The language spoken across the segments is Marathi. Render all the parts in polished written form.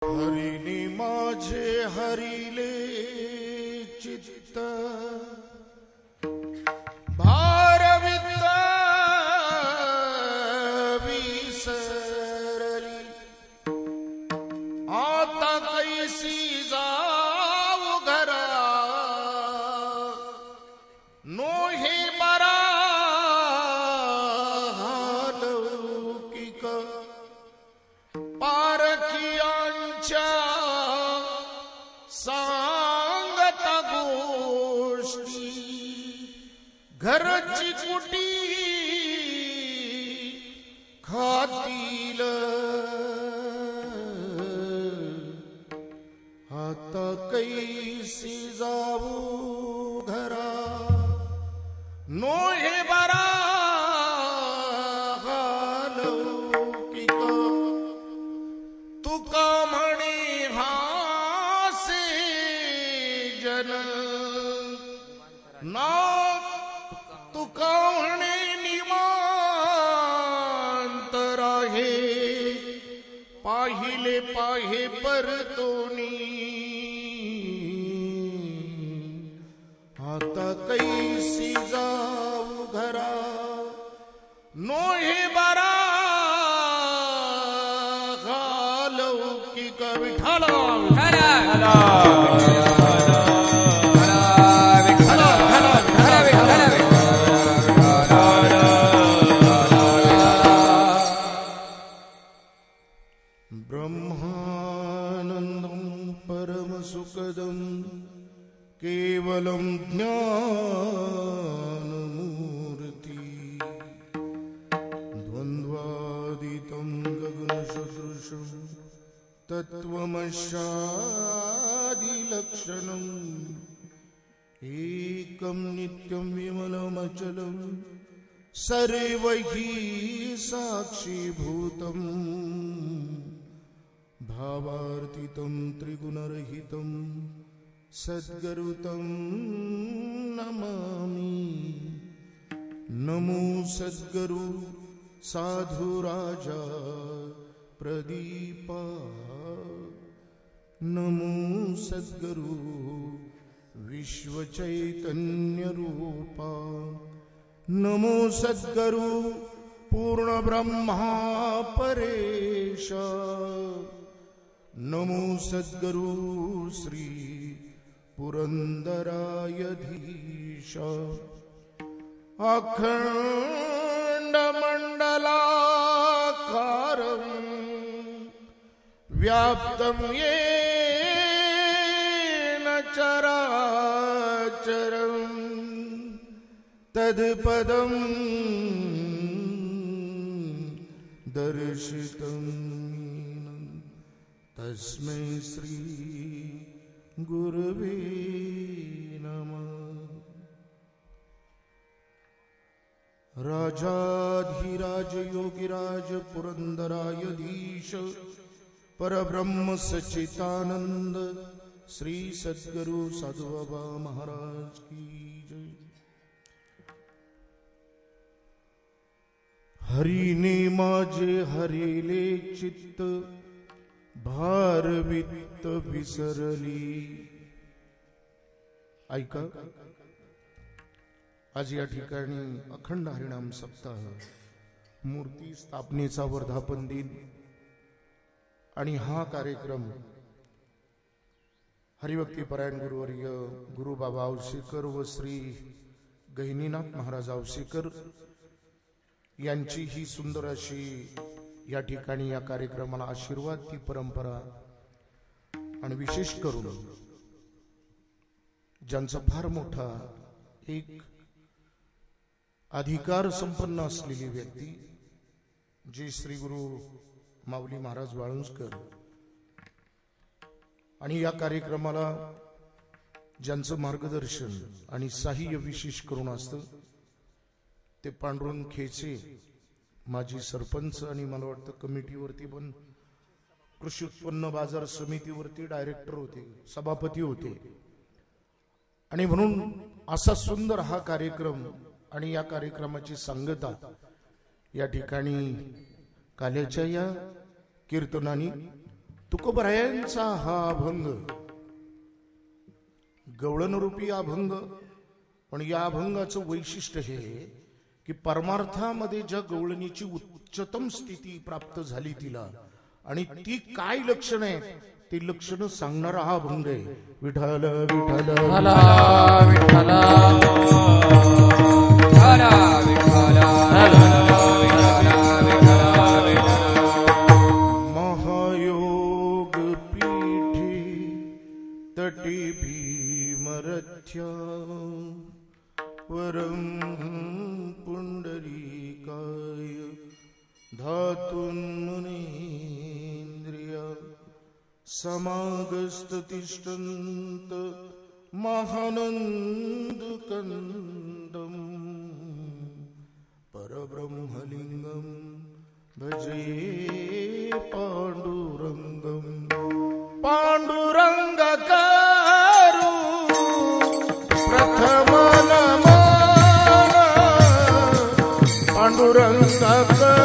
हरिनी माझे हरिले चित्त भारवित विसरली आता कैसी जाऊ घरा नो हे बरा हालौकिक पारखियांच्या सांगत गोष्टी घरची कुटी खातील आता कैसी जाऊ घरा नो हे बरा हालौकिक तुका म्हणे भासे जन ना तुका म्हणे निवांत राहे पाहिले पाहे परतोनी आता कैसी जाऊ घरा नो हे बरा हालौकिक विठ्ठल ब्रह्मानंदं परमसुखदं केवलं ज्ञानमूर्ति द्वन्द्वादितं गगनसदृशं तत्त्वमस्यादिलक्षणम् एकं नित्यं विमलमचलं सर्वैः साक्षीभूतम् भावार्थितं त्रिगुणरहितं सद्गुरुतं नमामि। नमो सद्गुरु साधु राजा प्रदीपा नमो सद्गुरु विश्व चैतन्य रूपा नमो सद्गुरु पूर्ण ब्रह्मा परेश नमो सद्गुरु श्री पुरंदरायधीश अखंड मंडलाकारं व्याप्तं येन चराचरं तत्पदं दर्शितं तस्मै श्री गुरवे नमः। राजाधिराज योगिराज पुरंदरायधीश परब्रह्म सच्चिदानंद श्री सद्गुरु साधु बाबा महाराज की जय। हरिने माझे हरिले चित्त भारवित विसरली। ऐका, आज या ठिकाणी अखंड हरिनाम सप्ताह, मूर्ती स्थापनेचा वर्धापन दिन आणि हा कार्यक्रम हरिभक्तीपरायण गुरुवर्य गुरु बाबा औसेकर व श्री गहिनीनाथ महाराज औसेकर यांची ही सुंदर अशी या ठिकाणी या कार्यक्रमाला आशीर्वाद ती परंपरा आणि विशेष करून ज्यांचा फार मोठा एक अधिकार संपन्न असलेली व्यक्ती जे श्री गुरु माऊली महाराज वाळुंजकर आणि या कार्यक्रमाला ज्यांचं मार्गदर्शन आणि सहाय्य विशेष करून असतं ते पांडुरंग खेचे माजी सरपंच आणि मला वाटतं कमिटीवरती पण कृषी उत्पन्न बाजार समितीवरती डायरेक्टर होते, सभापती होते आणि म्हणून असा सुंदर हा कार्यक्रम आणि या कार्यक्रमाची सांगता या ठिकाणी काल्याच्या या कीर्तनानी तुकोबरायांचा हा अभंग गवळणरूपी अभंग, पण या अभंगाचं वैशिष्ट्य हे की परमार्थामध्ये ज्या गवळणीची उच्चतम स्थिती प्राप्त झाली तिला, आणि ती काय लक्षण आहे ते लक्षण सांगणारा हा अभंग आहे. विठ्ठल विठ्ठल महायोग पीठे तटी भीमरथ्या वरम पुंडरीकाय धातुन्मुनीन्द्रिया समागस्ततिष्ठन्त महानन्दकन्दं परब्रह्मलिङ्गं भजे पाण्डुरङ्गं. पाण्डुरङ्गकारू प्रथम नमन, पाण्डुरङ्गकारू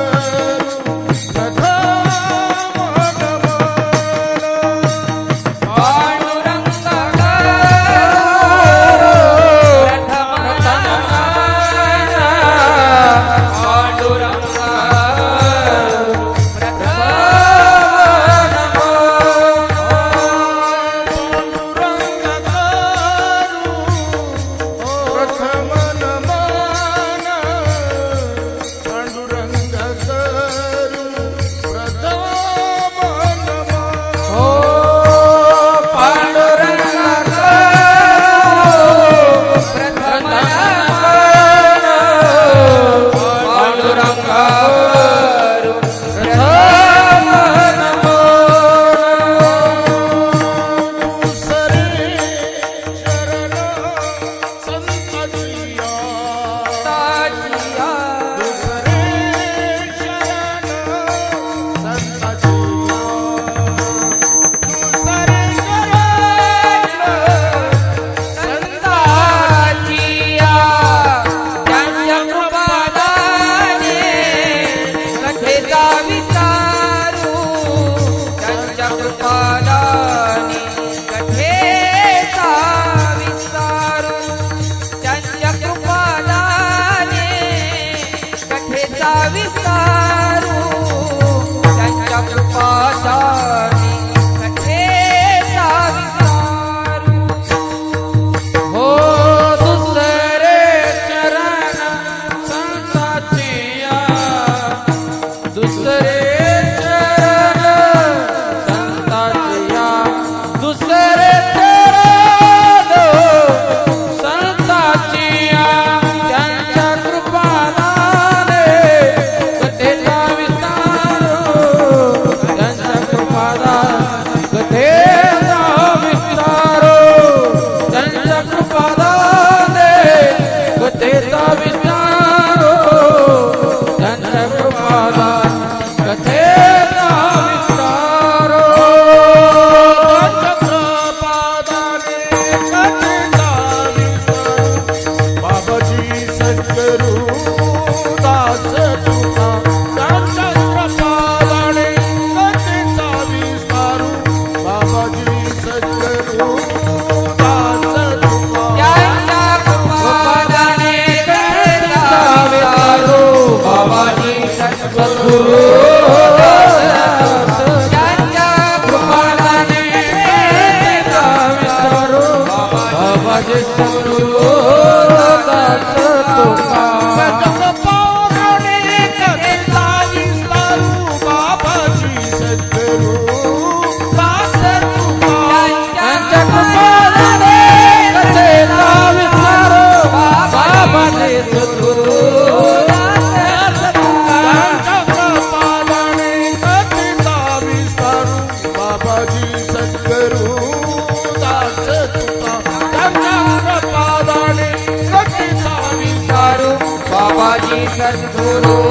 सद्गुरु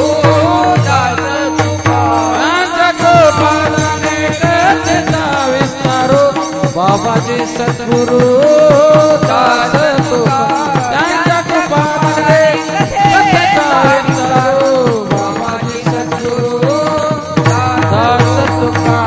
दास तुका पालने करता विस्तारो बाबाजी सद्गुरु दास तुका पालने करता विस्तारो बाबाजी सद्गुरु दास तुका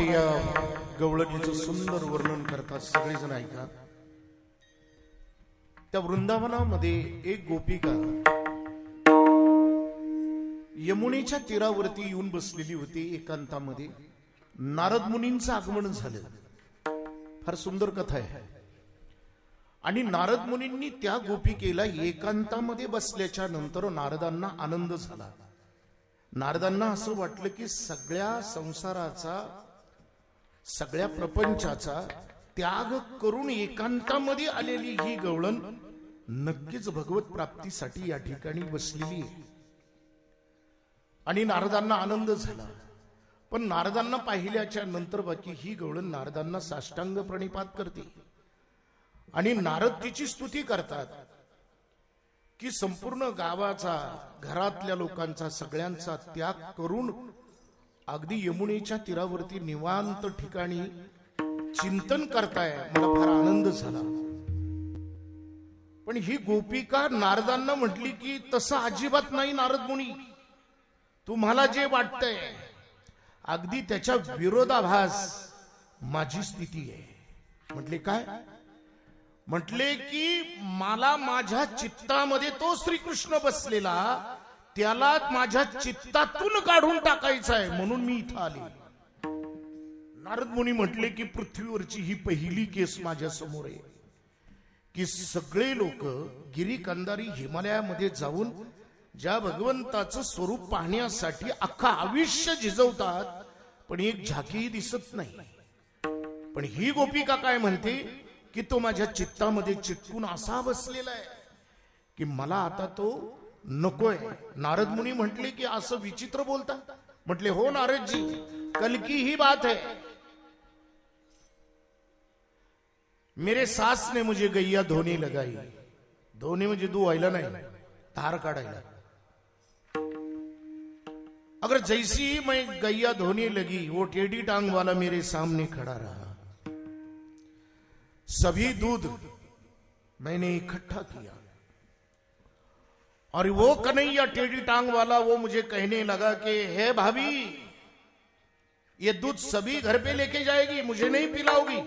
या गवळणीचं सुंदर वर्णन करतात सगळेजण ऐका. त्या वृंदावनामध्ये एक गोपिका यमुनेच्या तीरावरती येऊन बसलेली होती एकांतामध्ये. नारद मुनींचं आगमन झालं. फार सुंदर कथा आहे. आणि नारद मुनींनी त्या गोपिकेला एकांतामध्ये बसल्याच्या नंतर नारदांना आनंद झाला. नारदांना असं वाटलं की सगळ्या संसाराचा, सगळ्या प्रपंचाचा त्याग करून एकांतामध्ये आलेली ही गवळण नक्कीच भगवत प्राप्तीसाठी या ठिकाणी बसलेली आहे. आणि नारदांना आनंद झाला. पण नारदांना पाहिल्याच्या नंतर बाकी ही गवळण नारदांना साष्टांग प्रणिपात करते. आणि नारद तिची स्तुती करतात की संपूर्ण गावाचा, घरातल्या लोकांचा, सगळ्यांचा त्याग करून अगदी यमुनेच्या तीरावरती निवांत ठिकाणी चिंतन करताय, मला फार आनंद झाला. पण ही गोपिका नारदांना म्हटली की तसं अजिबात नाही नारद मुनी, तुम्हाला जे वाटतंय अगदी त्याच्या विरोधाभास माझी स्थिती आहे. म्हटले काय? म्हटले की मला माझ्या चित्तामध्ये तो श्रीकृष्ण बसलेला, त्याला माझ्या चित्तातून काढून टाकायचा आहे, म्हणून मी इथं आले. नारद मुनी म्हटले की पृथ्वीवरची ही पहिली केस माझ्या समोर आहे की सगळे लोक गिरी कंदारी हिमालयामध्ये जाऊन ज्या भगवंताचं स्वरूप पाहण्यासाठी अख्खा आयुष्य झिजवतात, पण एक झाकीही दिसत नाही. पण ही गोपिका काय म्हणते की तो माझ्या चित्तामध्ये चिटकून असा बसलेला आहे की मला आता तो नकोय. नारद मुनी म्हटले की असं विचित्र बोलता? म्हटले हो नारदजी, कल की ही बात है. मेरे सास ने मुझे गैया धोने लगाई. धोने म्हणजे धुवायला नाही, धार काढायला. अगर जैसी ही मैं गैया धोने लगी, वो टेढ़ी टांग वाला मेरे सामने खड़ा रहा. सभी दूध मैंने इकट्ठा किया और वो कन्हैया टेढ़ी टांग वाला वो मुझे कहने लगा कि हे भाभी, ये दूध सभी घर पे लेके जाएगी, मुझे नहीं पिलाओगी.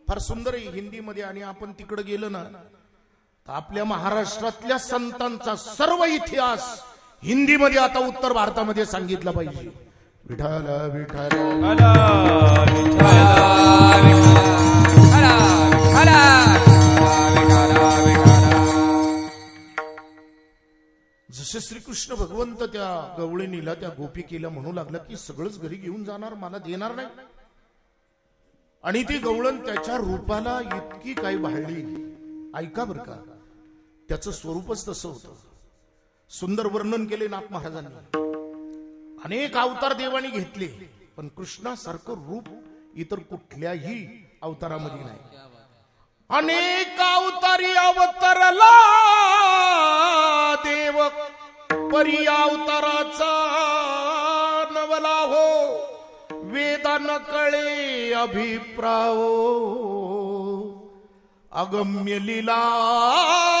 फार सुंदर आहे हिंदी मध्ये. आणि आपण तिकडे गेलो ना तर आपल्या महाराष्ट्रातल्या संतांचा सर्व इतिहास हिंदी मध्ये आता उत्तर भारतामध्ये सांगितला पाहिजे. विठाल विठाल जसे श्रीकृष्ण भगवंत त्या गवळणीला, त्या गोपिकेला म्हणू लागला की सगळंच घरी घेऊन जाणार, मला देणार नाही. आणि ती गवळण त्याच्या रूपाला इतकी काही भाळली. ऐका बर का, त्याचं स्वरूपच तसं होतं. सुंदर वर्णन केले नाथ महाराजांनी. अनेक अवतार देवानी घेतले, पण कृष्णासारखं रूप इतर कुठल्याही अवतारामध्ये नाही. अनेक अवतारी अवतरला देव, परी अवताराचा नवला हो. वेदा न कळे अभिप्रावो, अगम्य लीला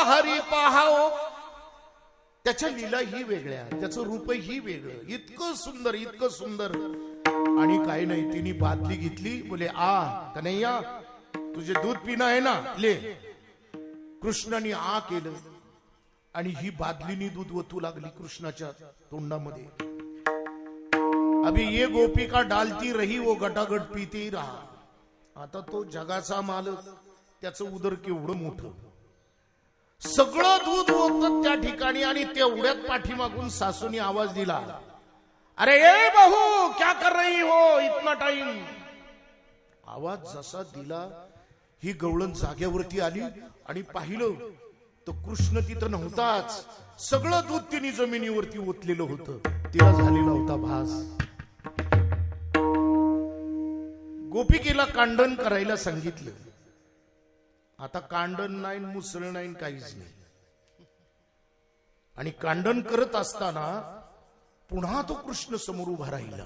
हरी पहाओ. त्याच्या लीला ही वेगळ्या, त्याचं रूप ही वेगळं. इतकं सुंदर, इतकं सुंदर. आणि काही नाही, तिने बादली घेतली, बोले आ कन्हैया तुझे दूध पिणं आहे ना, ले. कृष्णाने आ केलं आणि ही बादलीनी दूध वतू लागली कृष्णाच्या तोंडामध्ये. अभी ये गोपिका डालती रही, वो गटागट पीती रहा. आता तो जगाचा मालक, त्याचं उदर केवढं मोठं. सगळं दूध होतं त्या ठिकाणी. आणि तेवढ्यात पाठीमागून सासूनी आवाज दिला, अरे ए बहू क्या कर रही हो इतना टाइम. आवाज जसा दिला ही गवळण जाग्यावरती आली आणि पाहिलं तर कृष्ण तिथं नव्हताच. सगळं दूध तिने जमिनीवरती ओतलेलं होतं. तिला झालेला होता भास. गोपिकेला कांडन करायला सांगितलं. आता कांडन नाही, मुसळ नाही, काहीच नाही. आणि कांडन करत असताना पुन्हा तो कृष्ण समोर उभा राहिला.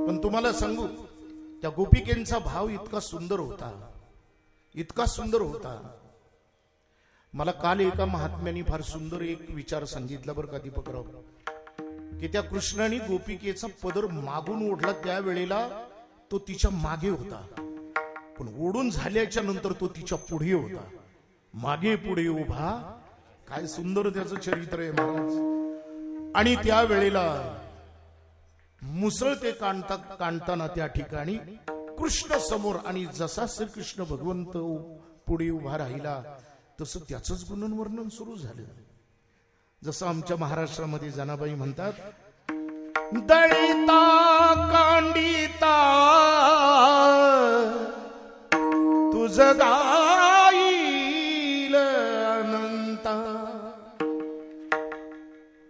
पण तुम्हाला सांगू, त्या गोपिकेंचा भाव इतका सुंदर होता, इतका सुंदर होता. मला काल एका महात्म्याने फार सुंदर एक विचार सांगितला बरं का दीपकराव, की त्या कृष्णाने गोपिकेचा पदर मागून ओढला त्यावेळेला तो तिच्या मागे होता, पण ओढून झाल्याच्या नंतर तो तिच्या पुढे होता, मागे पुढे उभा. काय सुंदर त्याचं चरित्र आहे महाराज. आणि त्यावेळेला मुसळ ते काढताना त्या ठिकाणी कृष्ण समोर, आणि जसा श्रीकृष्ण भगवंत पुढे उभा राहिला तसं त्याचंच गुणन वर्णन सुरू झालं. जसं आमच्या महाराष्ट्रामध्ये जनाबाई म्हणतात, दळिता कांडिता तुझ गाईल अनंता.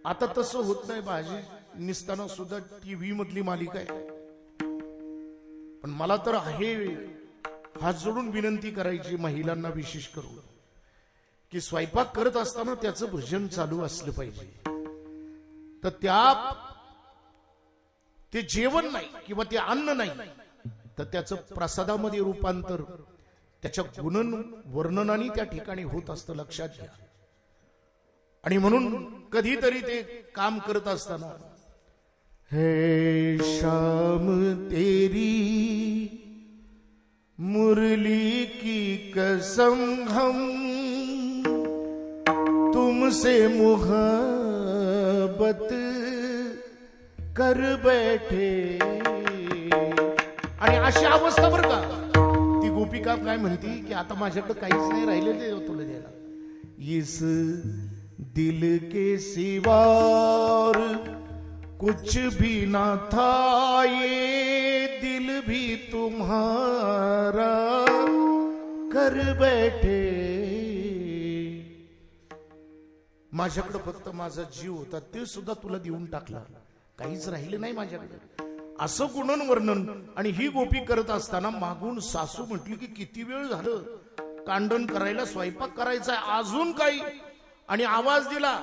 आता तसं होत नाही. भाजी निसताना सुद्धा टीव्ही मधली मालिका आहे. पण मला तर आहे हात जोडून विनंती करायची महिलांना विशेष करून, की स्वयंपाक करत असताना त्याचं भजन चालू असलं पाहिजे. तर ते जेवण नाही किंवा ते अन्न नाही, तर त्याचं प्रसादामध्ये रूपांतर त्याच्या गुणन वर्णनाने त्या ठिकाणी होत असतं, लक्षात घ्या. आणि म्हणून कधीतरी ते काम करत असताना, हे शाम तेरी मुरली की कसम हम तुमसे मोहब्बत कर बैठे. आणि अशी अवस्था बरं का, ती गोपिका काय म्हणती की आता माझ्याकडे काहीच नाही राहिले ते तुला द्यायला. इस दिल के सिवार कुछ भी ना था, ये दिल भी तुम्हारा कर बैठे. माझ्याकडे फक्त माझा जीव होता, ते सुद्धा तुला देऊन टाकला, काहीच राहिले नाही माझ्याकडे. असं गुणन वर्णन. आणि ही गोपी करत असताना मागून सासू म्हटली की किती वेळ झालं, कांडण करायला, स्वयंपाक करायचा, अजून काही. आणि आवाज दिला.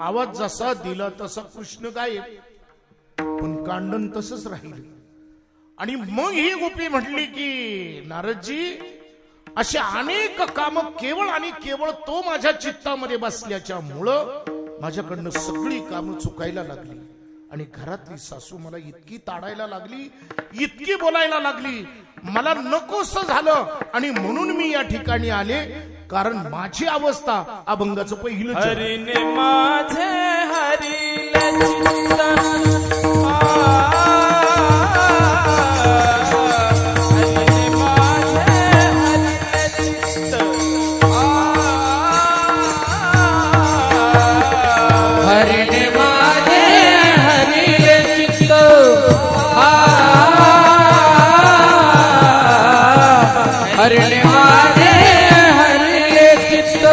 आवाज जसा दिला तसा कृष्ण गायब, पण कांडण तसंच राहील. आणि मग ही गोपी म्हटली की नारदजी, अशी अनेक काम केवळ आणि केवळ तो माझ्या चित्तामध्ये बसल्याच्या मुळे माझ्याकडनं सगळी कामं चुकायला लागली. आणि घरातली सासू मला इतकी ताडायला लागली, इतकी बोलायला लागली, मला नकोस झालं. आणि म्हणून मी या ठिकाणी आले, कारण माझी अवस्था अभंगाचं पहिलं. हरीने माझे हरिले चित्त, हरीने माझे हरिले चित्त, हरीने माझे हरिले चित्त, हरीने माझे हरिले चित्त.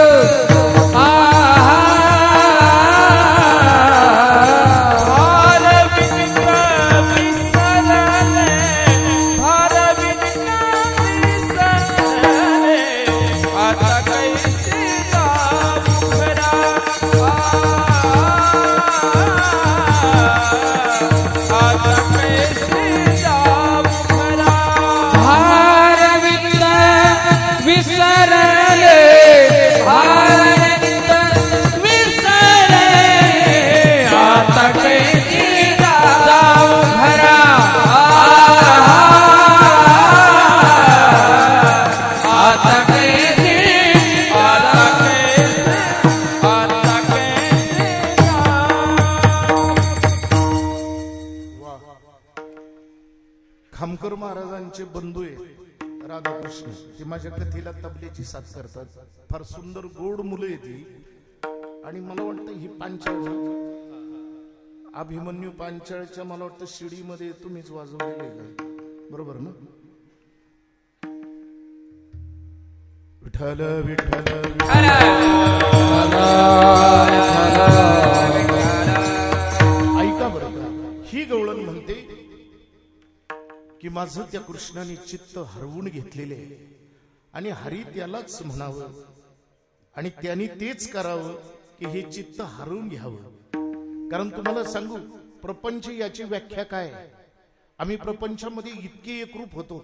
खामकर महाराजांचे बंधू आहे राधाकृष्ण, ते माझ्या कथेला तबल्याची साथ करतात. फार सुंदर गोड मुलं आहे ती. आणि मला वाटतं ही पांचाळ, अभिमन्यू पांचाळच्या मला वाटतं शिडीमध्ये तुम्हीच वाजवलेलं आहे, बरोबर ना? विठ्ठल विठ्ठल ऐका बरं का, ही गवळण म्हणते की माझं त्या कृष्णाने चित्त हरवून घेतलेले आहे, आणि हरी त्यालाच म्हणावं आणि त्यांनी तेच करावं की हे चित्त हरवून घ्यावं. कारण तुम्हाला सांगू, प्रपंच याची व्याख्या काय? आम्ही प्रपंचामध्ये इतके एकरूप होतो.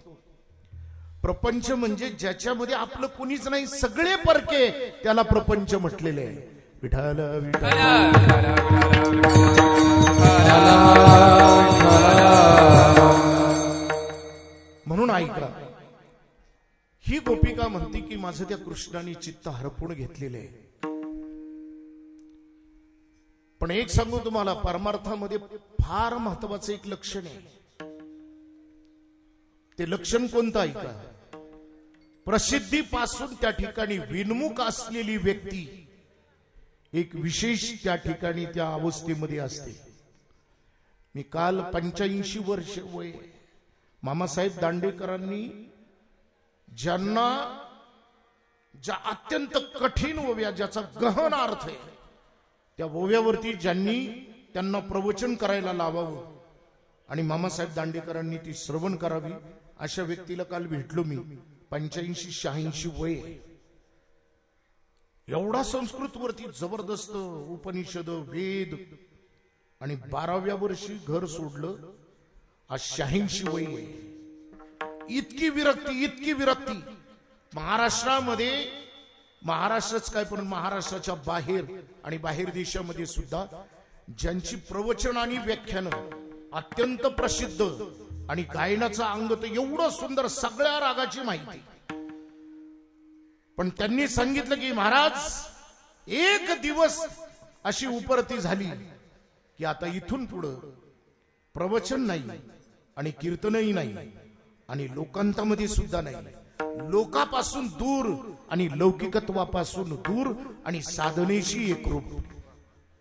प्रपंच म्हणजे ज्याच्यामध्ये आपलं कुणीच नाही, सगळे परके, त्याला प्रपंच म्हटलेले आहे. विठाल विठाल. म्हणून ऐका, ही गोपिका म्हणते की माझं त्या कृष्णाने चित्त हरपून घेतलेले आहे. पण एक सांगू तुम्हाला, परमार्थामध्ये फार महत्वाचं एक लक्षण आहे. ते लक्षण कोणतं ऐका. प्रसिद्धीपासून त्या ठिकाणी विनमुख असलेली व्यक्ती एक विशेष त्या ठिकाणी त्या अवस्थेमध्ये असते. मी काल 85 वर्ष वय मामासाहेब दांडेकरांनी ज्यांना ज्या अत्यंत कठीण ओव्या, ज्याचा गहन अर्थ आहे, त्या ओव्यावरती ज्यांनी त्यांना प्रवचन करायला लावावं आणि मामासाहेब दांडेकरांनी ती श्रवण करावी, अशा व्यक्तीला काल भेटलो मी. 85-86 वय. एवढा संस्कृत वरती जबरदस्त उपनिषद, वेद, आणि 12व्या वर्षी घर सोडलं. आज 86 वय. इतकी विरक्ती, इतकी विरक्ती. महाराष्ट्रामध्ये, महाराष्ट्रच काय पण महाराष्ट्राच्या बाहेर आणि बाहेर देशामध्ये सुद्धा ज्यांची प्रवचन आणि व्याख्यानं अत्यंत प्रसिद्ध आणि गायनाचं अंग तर एवढं सुंदर, सगळ्या रागाची माहिती. पण त्यांनी सांगितलं की महाराज, एक दिवस अशी उपरती झाली की आता इथून पुढं प्रवचन नाही आणि कीर्तनही नाही आणि लोकांतामध्ये सुद्धा नाही. लोकापासून दूर आणि लौकिकत्वापासून दूर आणि साधनेशी एकरूप.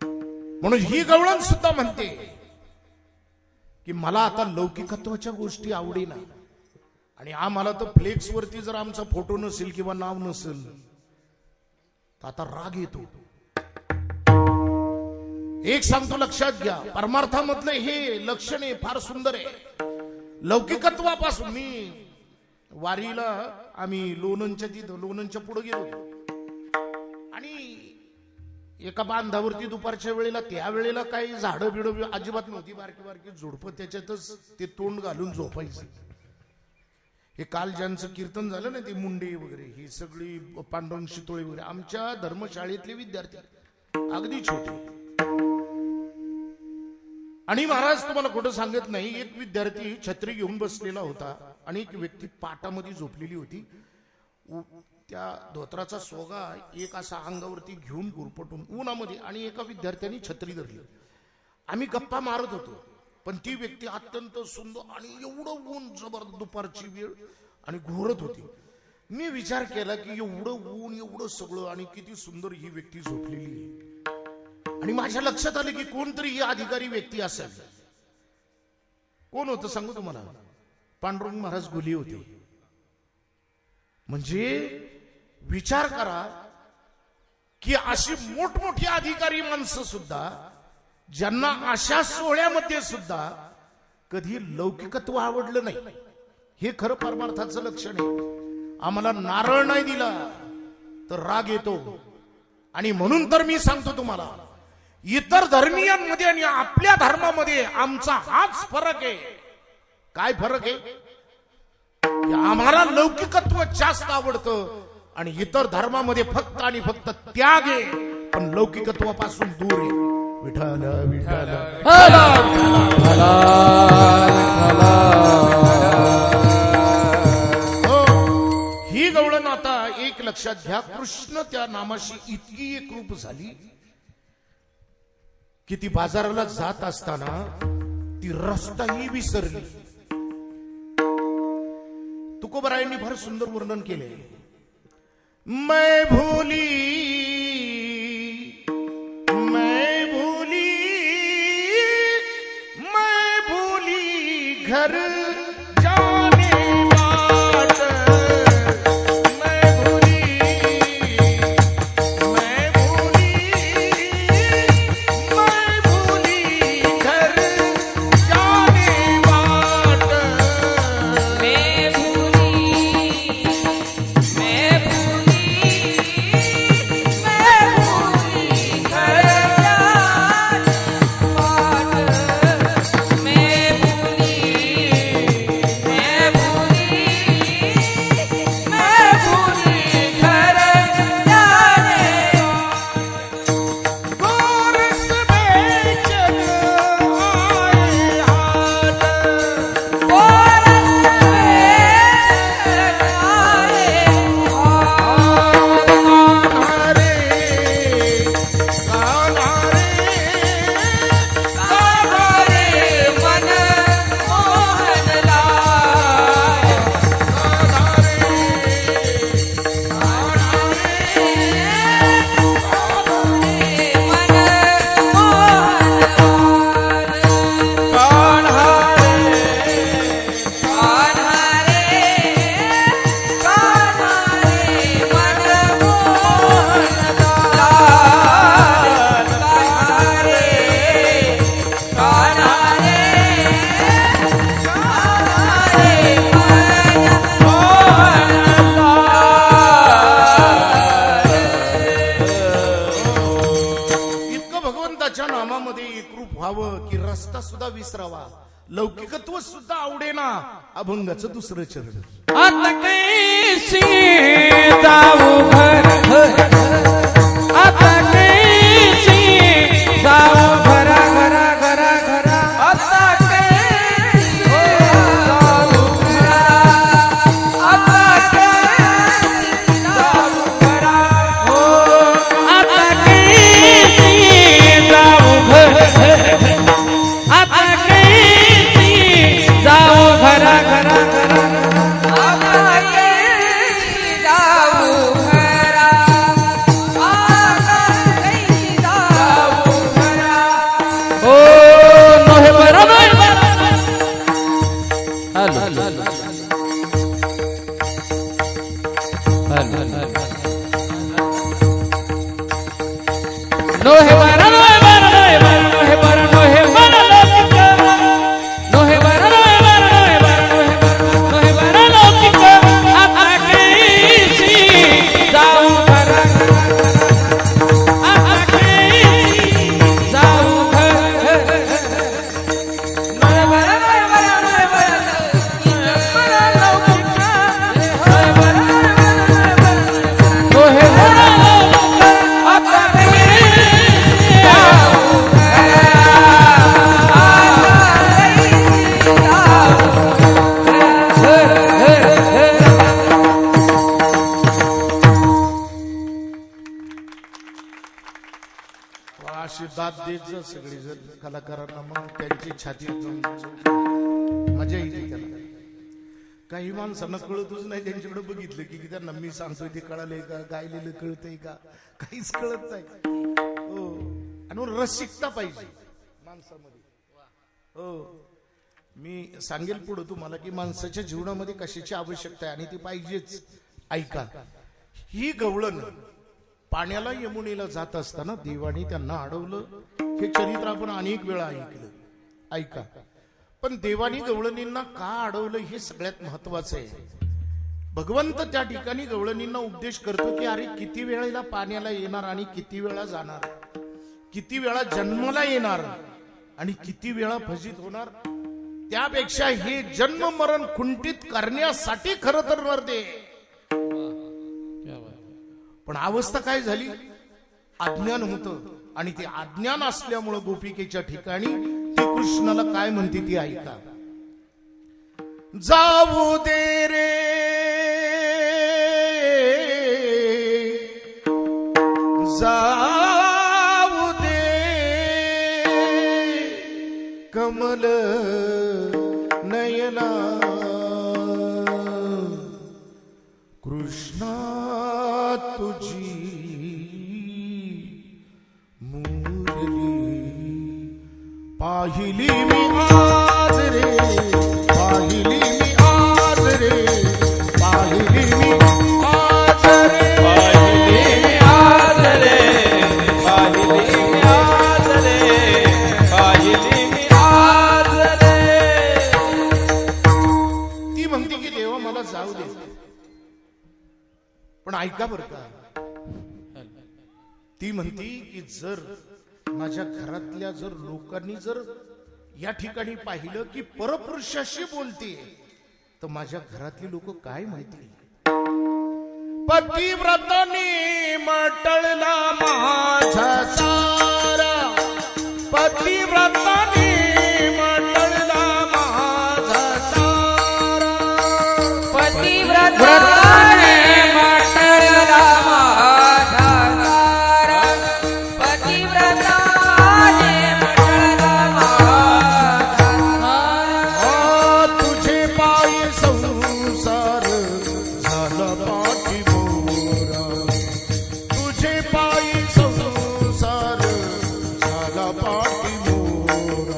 म्हणून ही गवळण सुद्धा म्हणते की मला आता लौकिकत्वाच्या गोष्टी आवडेना. आणि आम्हाला तर फ्लेक्स वरती जर आमचा फोटो नसेल किंवा नाव नसेल तर आता राग येतो. एक सांगतो, लक्षात घ्या, परमार्थामधलं हे लक्षण आहे, फार सुंदर आहे. लौकिकत्वापासून, मी वारीला आम्ही लोणंदच्या तिथं, लोणंदच्या पुढे गेलो आणि एका बांधावरती दुपारच्या वेळेला, त्या वेळेला काही झाडं बिडं अजिबात नव्हती, बारकी बारकी झुडपं, त्याच्यातच ते तोंड घालून झोपायचं. हे काल ज्यांचं कीर्तन झालं ना, ते मुंडे वगैरे, ही सगळी पांडुरंग शितोळे वगैरे, आमच्या धर्मशाळेतले विद्यार्थी, अगदी छोटे. आणि महाराज तुम्हाला खोटं सांगत नाही, एक विद्यार्थी छत्री घेऊन बसलेला होता आणि एक व्यक्ती पाटामध्ये झोपलेली होती. त्या धोत्राचा सोगा एक असा अंगावरती घेऊन गुरपटून उन्हामध्ये, आणि एका विद्यार्थ्याने छत्री धरली. आम्ही गप्पा मारत होतो, पण ती व्यक्ती अत्यंत सुंदर आणि एवढं ऊन, जबरदस्त दुपारची वेळ आणि घोरत होती. मी विचार केला की एवढं ऊन, एवढं सगळं, आणि किती सुंदर ही व्यक्ती झोपलेली आहे. आणि माझ्या लक्षात आलं की कोणतरी ही अधिकारी व्यक्ती असेल. कोण होतं सांगू तुम्हाला? पांडुरंग महाराज गुली होते. म्हणजे विचार करा की अशी मोठमोठी अधिकारी माणसं सुद्धा, ज्यांना अशा सोहळ्यामध्ये सुद्धा कधी लौकिकत्व आवडलं नाही. हे खरं परमार्थाचं लक्षण आहे. आम्हाला नारळ नाही दिला तर राग येतो. आणि म्हणून तर मी सांगतो तुम्हाला, इतर धर्मीयांमध्ये आणि आपल्या धर्मामध्ये आमचा हाच फरक आहे. काय फरक आहे? आम्हाला लौकिकत्व जास्त आवडतं आणि इतर धर्मामध्ये फक्त आणि फक्त त्याग आहे, पण लौकिकत्वापासून दूर आहे. विठाल विठाल. ही गवळण आता एक लक्षात घ्या, कृष्ण त्या नामाशी इतकी एकरूप झाली की ती बाजाराला जात असताना ती रस्ताही विसरली. तुकोबरायांनी फार सुंदर वर्णन केले. मैं भूली घर जाने बाट, मैं भूली घर जाने बाट, मैं भूली घर विसरावा. लौकिकत्व सुद्धा आवडेना अभंगाचं दुसरं चरण. आता कैसी जाऊ घर, आता कैसी जाऊ घरा घरा घरा घरा, आता कैसी जाऊ घरा, आता कैसी जाऊ घरा, हो आता कैसी जाऊ घर, आता कैसी जाऊ घरा घरा घरा, आता कैसी जाऊ घरा, आता कैसी जाऊ घरा, हो नोहे बरा नोहे बरा. हॅलो हॅलो हॅलो नोहे बरा नोहे बरा नोहे बरा नोहे बरा नोहे बरा लौकिक, नोहे बरा नोहे बरा नोहे बरा नोहे बरा लौकिक, आता कैसी जाऊ घरा घरा, आता कैसी जाऊ घरा, नोहे बरा नोहे बरा नोहे बरा लौकिक, नोहे बरा नोहे बरा लौकिक, आता कैसी जाऊ घरा, आता कैसी अशी दाद देत जा सगळी जर कलाकारांना, मग त्यांची छाती मजा येते त्याला. काही माणसांना कळतच नाही, त्यांच्याकडे बघितलं की त्यांना मी सांगतोय ते कळालंय का, गायलेलं कळतंय का, काहीच कळत नाही. हो, आणि मग रसिकता पाहिजे माणसामध्ये. हो, मी सांगेल पुढे तुम्हाला की माणसाच्या जीवनामध्ये कशाची आवश्यकता आहे आणि ती पाहिजेच. ऐका, ही गवळण पाण्याला यमुनेला जात असताना देवाने त्यांना अडवलं. हे चरित्र आपण अनेक वेळा ऐकलं. ऐका, पण देवानी गवळणींना का अडवलं हे सगळ्यात महत्वाचं आहे. भगवंत त्या ठिकाणी गवळणींना उपदेश करतो की अरे किती वेळेला पाण्याला येणार आणि किती वेळा जाणार, किती वेळा जन्माला येणार आणि किती वेळा फजित होणार. त्यापेक्षा हे जन्म मरण खुंटीत करण्यासाठी खरं तर नरते. पण अवस्था काय झाली, अज्ञान होतं, आणि ते अज्ञान असल्यामुळं गोपिकेच्या ठिकाणी ती कृष्णाला काय म्हणते ती ऐका. जाऊ दे रे जाऊ दे कमल नयना कृष्णा तुझी मुरली पाहिली मी आज रे, पाहिली मी आज रे, पाहिली मी आज रे, पाहिली मी आज रे, पाहिली मी आज रे, पाहिली मी आज रे. ती म्हणते की देवा मला जाऊ दे, पण ऐका बर का, ती म्हणती की जर माझ्या घरातल्या जर लोकांनी जर या ठिकाणी पाहिलं की परपुरुषाशी बोलते तर माझ्या घरातली लोक काय माहिती. पतिव्रताने मटळला माझा सारा, पतिव्रताने मटळला माझा सारा, पतिव्रताने मटळला माझा सारा, पतिव्रताने मटळला माझा सारा. तुझे पायी संसार झाला पाठीबोरा, तुझे पायी संसार झाला पाठीबोरा.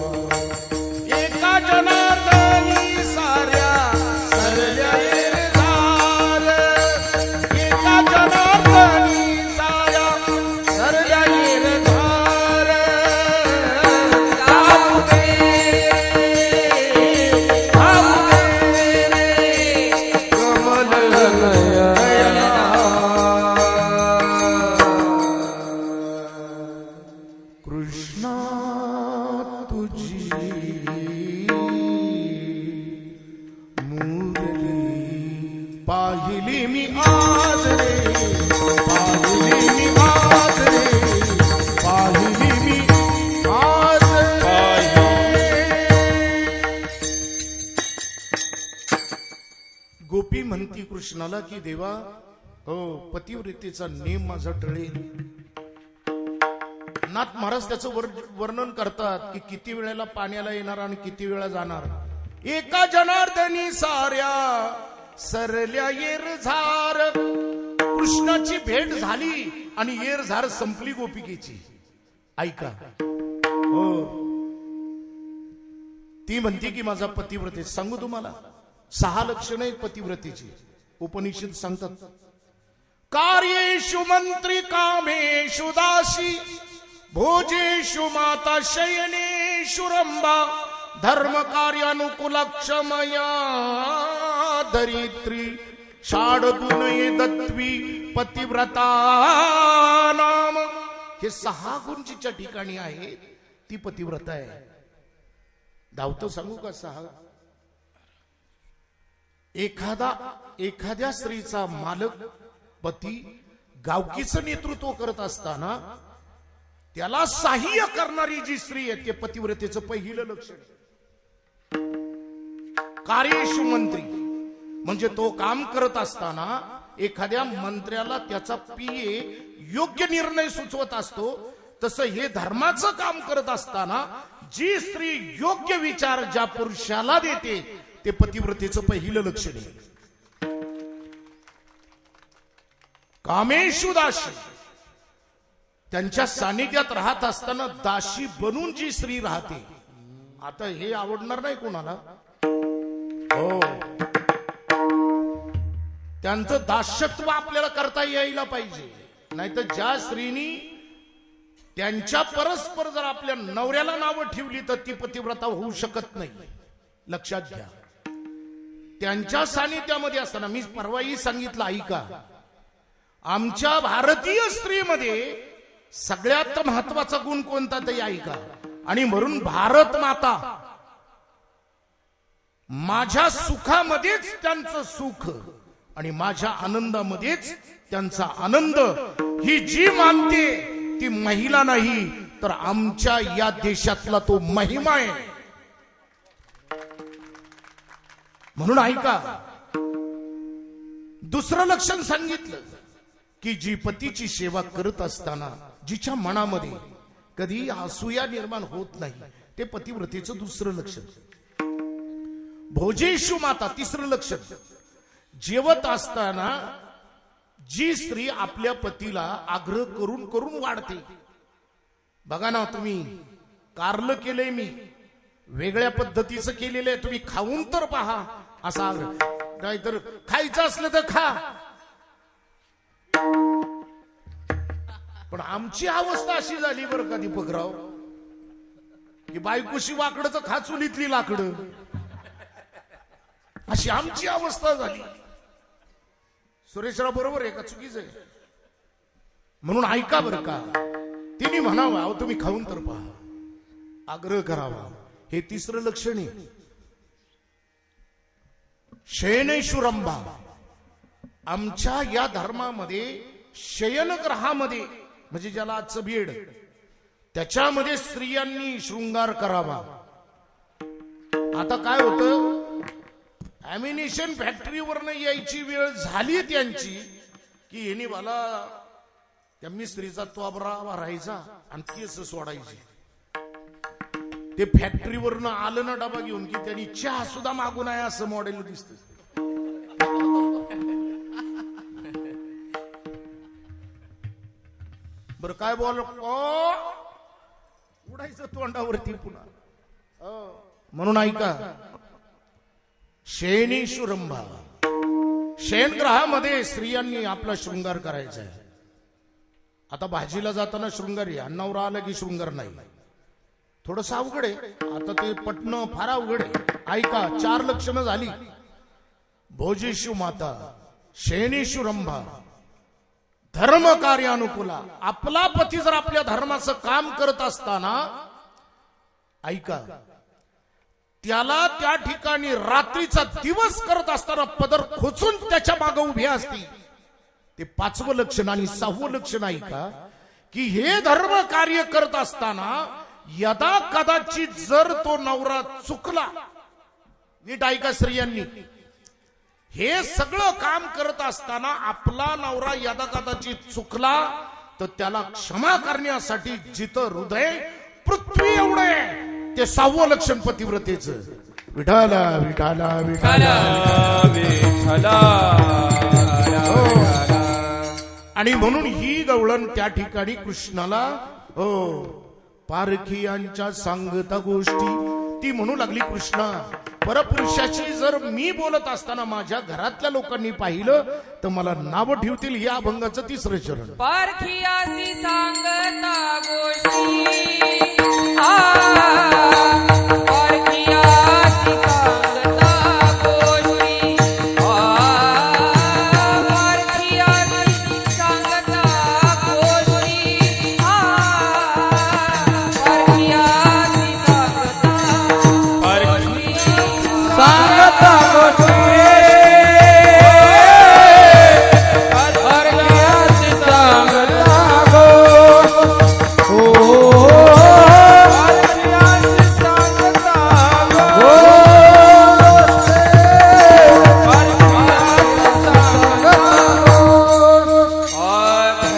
पाहिली मी आज रे, पाहिली मी आज रे, पाहिली मी आज रे. गोपी म्हणती कृष्णाला की देवा, हो पतिव्रतेचा नेम माझा टळेल. नाथ महाराज त्याचं वर्णन करतात की किती वेळेला पाण्याला येणार आणि किती वेळा जाणार. एका जनार्दनी साऱ्या सरल्या येरझार. कृष्णाची भेट झाली आणि येरझार संपली गोपिकेची. ऐका, हो ती म्हणते की माझा पतिव्रते. सांगू तुम्हाला 6 लक्षणं आहेत पतिव्रतेची. उपनिषद सांगतात, कार्येषु मंत्री कामेषु दासी, भोजेषु माता शयनेषु रंभा, धर्म कार्यानुकूलक्षमया धरित्री, षाडगुणये दत्वी पतिव्रता नाम. हे 6 गुण जिच्या ठिकाणी आहेत ती पतिव्रता आहे. धावतो सांगू का 6? एखाद्या स्त्रीचा मालक पती गावकीचं नेतृत्व करत असताना त्याला सहाय्य करणारी जी स्त्री आहे ते पतिव्रतेचं पहिलं लक्षण. कार्येषु मंत्री म्हणजे तो काम करत असताना एखाद्या मंत्र्याला त्याचा पीए योग्य निर्णय सुचवत असतो, तसं हे धर्माचं काम करत असताना जी स्त्री योग्य विचार ज्या पुरुषाला देते ते पतिव्रतेचं पहिलं लक्षण आहे. कामेषु दासी, त्यांच्या सानिध्यात राहत असताना दासी बनून जी स्त्री राहते. आता हे आवडणार नाही कोणाला, हो त्यांचं दास्यत्व आपल्याला करता यायला पाहिजे. नाहीतर ज्या स्त्रीनी त्यांच्या परस्पर जर आपल्या नवऱ्याला नावं ठेवली तर ती पतिव्रता होऊ शकत नाही. लक्षात घ्या. त्यांच्या सानिध्यामध्ये असताना, मी परवाही सांगितलं ऐका, आमच्या भारतीय स्त्रीमध्ये सगळ्यात महत्वाचा गुण कोणता ते ऐका. आणि म्हणून भारत माता, माझ्या सुखामध्येच त्यांचं सुख आणि माझ्या आनंदामध्येच त्यांचा आनंद, ही जी मानते ती महिला नाही तर आमच्या या देशातला तो महिमा आहे. म्हणून ऐका, दुसरं लक्षण सांगितलं की जी पतीची सेवा करत असताना जिच्या मनामध्ये कधी असूया निर्माण होत नाही, ते पतिव्रतेचं दुसरं लक्षण. भोजेषु माता तिसरं लक्षण. जेवत असताना जी स्त्री आपल्या पतीला आग्रह करून करून वाढते. बघा ना तुम्ही, कारलं केलंय मी, वेगळ्या पद्धतीचं केलेलं आहे, तुम्ही खाऊन तर पहा असा आग्रह. नाहीतर खायचं असलं तर खा. पण आमची अवस्था अशी झाली बरं का दीपकराव, की बायकोशी वाकडं तर खा चुलीतली लाकडं, अशी आमची अवस्था झाली. सुरेशराव बरोबर आहे का चुकीच आहे? म्हणून ऐका बरं का, तिने म्हणावं अहो तुम्ही खाऊन तर पहा, आग्रह करावा. हे तिसरं लक्षण आहे. शयनेषु रंभा, आमच्या या धर्मामध्ये शयनग्रहामध्ये म्हणजे ज्याला आजचं बेड, त्याच्यामध्ये स्त्रियांनी शृंगार करावा. आता काय होतं, अॅम्युनिशन फॅक्टरीवरनं यायची वेळ झाली त्यांची की यांनी मला त्या मिस्त्रीचा त्वाबरा भरायचा आणि केस सोडायची. ते फॅक्टरीवरनं आलं ना डबा घेऊन की त्यांनी चहा सुद्धा मागून आहे असं मॉडेल दिसत. बर काय बोल, उडायचं तोंडावरती पुन्हा. म्हणून ऐका, शयनेषु रंभा, शयनग्रहामध्ये स्त्रियांनी आपला शृंगार करायचा आहे. आता भाजीला जाताना शृंगार आहे, अन्नावर आलं की शृंगार नाही, थोडस अवघड आहे. आता ते पटणं फार अवघड आहे. ऐका, 4 लक्षणं झाली. भोजेषु माता, शयनेषु रंभा, धर्म कार्यानुकूला. आपला पती जर आपल्या धर्माचं काम करत असताना, ऐका, त्याला त्या ठिकाणी रात्रीचा दिवस करत असताना पदर खोचून त्याच्या मागे उभे असतील. ते 5वं लक्षण. आणि 6वं लक्षण आहे का की हे धर्म कार्य करत असताना यदा कदाचित जर तो नवरा चुकला, नीट ऐका स्त्रियांनी, हे सगळं काम करत असताना आपला नवरा यदा कदाचित चुकला तर त्याला क्षमा करण्यासाठी जिथं हृदय पृथ्वी एवढे, ते 6वं लक्षण पतिव्रतेचं. विठाला विठाला विठाला. आणि म्हणून ही गवळण त्या ठिकाणी कृष्णाला पारखियांच्या सांगता गोष्टी ती म्हणू लागली, कृष्णा परपुरुषाची जर मी बोलत असताना माझ्या घरातल्या लोकांनी पाहिलं तर मला नाव ठेवतील. या अभंगाचं 3रं चरण. पारखियासी सांगता गोष्टी पारखियासी सांगता गोष्टी पारखियासी सांगता गोष्टी पारखियासी सांगता गोष्टी परक्यासी सांगता गोष्टी परक्यासी सांगता गोष्टी परक्यासी सांगता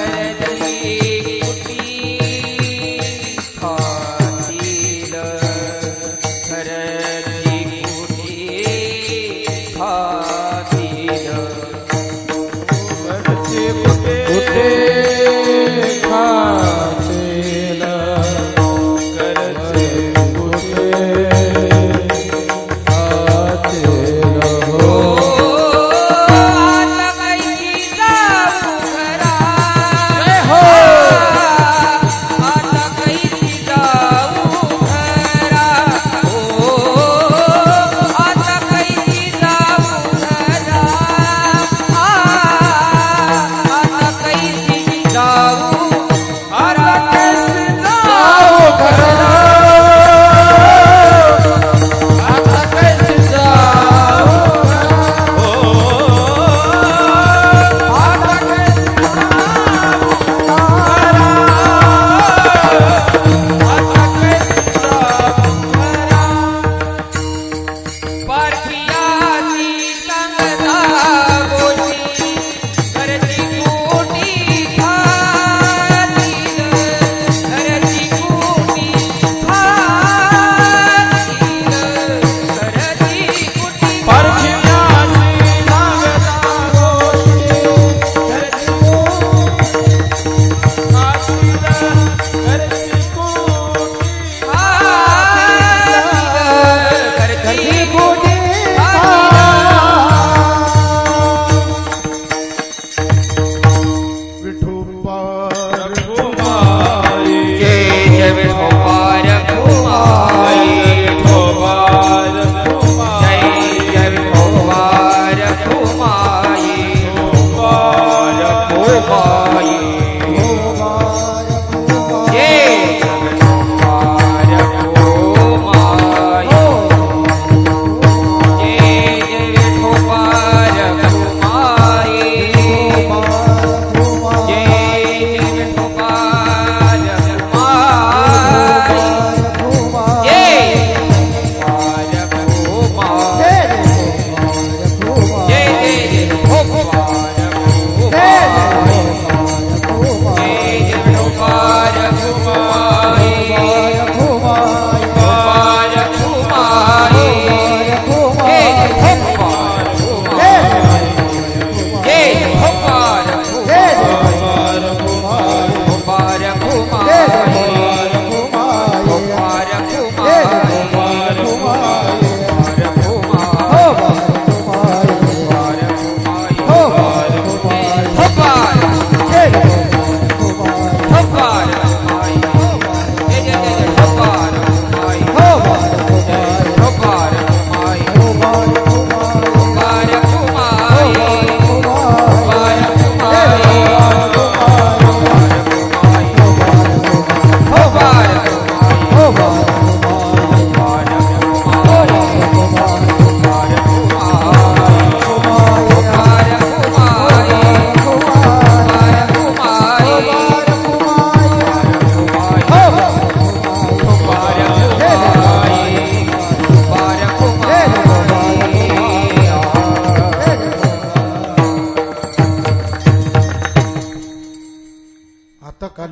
घरची कुटी खातील घरची कुटी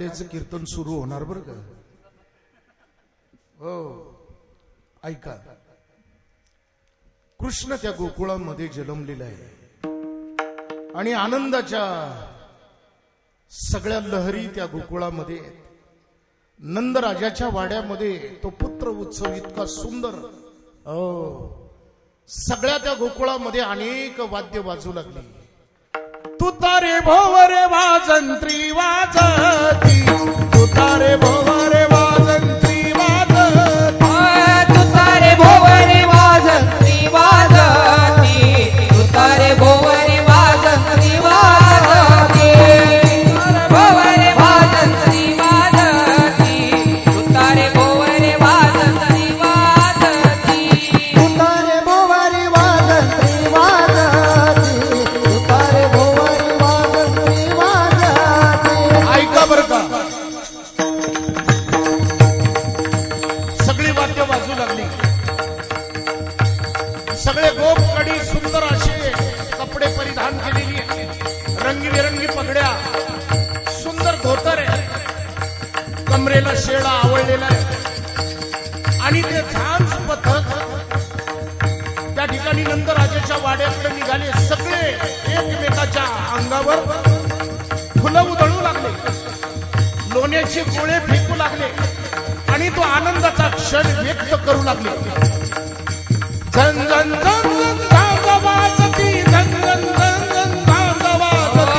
निघाल्याचं कीर्तन सुरू होणार बरं का. हो ऐका, कृष्ण त्या गोकुळामध्ये जन्मलेला आहे आणि आनंदाच्या सगळ्या लहरी त्या गोकुळामध्ये आहेत. नंदराजाच्या वाड्यामध्ये तो पुत्र उत्सव इतका सुंदर. सगळ्या त्या गोकुळामध्ये अनेक वाद्य वाजू लागली. तुतारे भोवरे वाजंत्री वाजती, तुतारे भोवरे वाजंत्री वाजती, तुतारे भोवरे वाजंत्री वाजती, तुतारे भोवरे वाजंत्री वाजती, भोवरे वाजंत्री वाजती, तुतारे भोवरे वाजंत्री वाजती, तुतारे भोवरे वाजंत्री वाजती, तुतारे भोवरे वाजंत्री वाजती. ऐका बरं का, सगळी वाद्य वाजू लागली. सगळे गोपकडी सुंदर असे कपडे परिधान केलेली, रंगीबेरंगी पगड्या, सुंदर धोतर आहे, कमरेला शेळा आवळलेला आहे आणि ते झांज पथक त्या ठिकाणी नंदराजाच्या वाड्याकडे निघाले. सगळे एकमेकाच्या अंगावर फुलं उधळू लागले, लोण्याचे गोळे फेकू लागले आणि तो आनंदाचा क्षण व्यक्त करू लागले. झन झन झन झन झांज वाजती, झन झन झन झन झांज वाजती,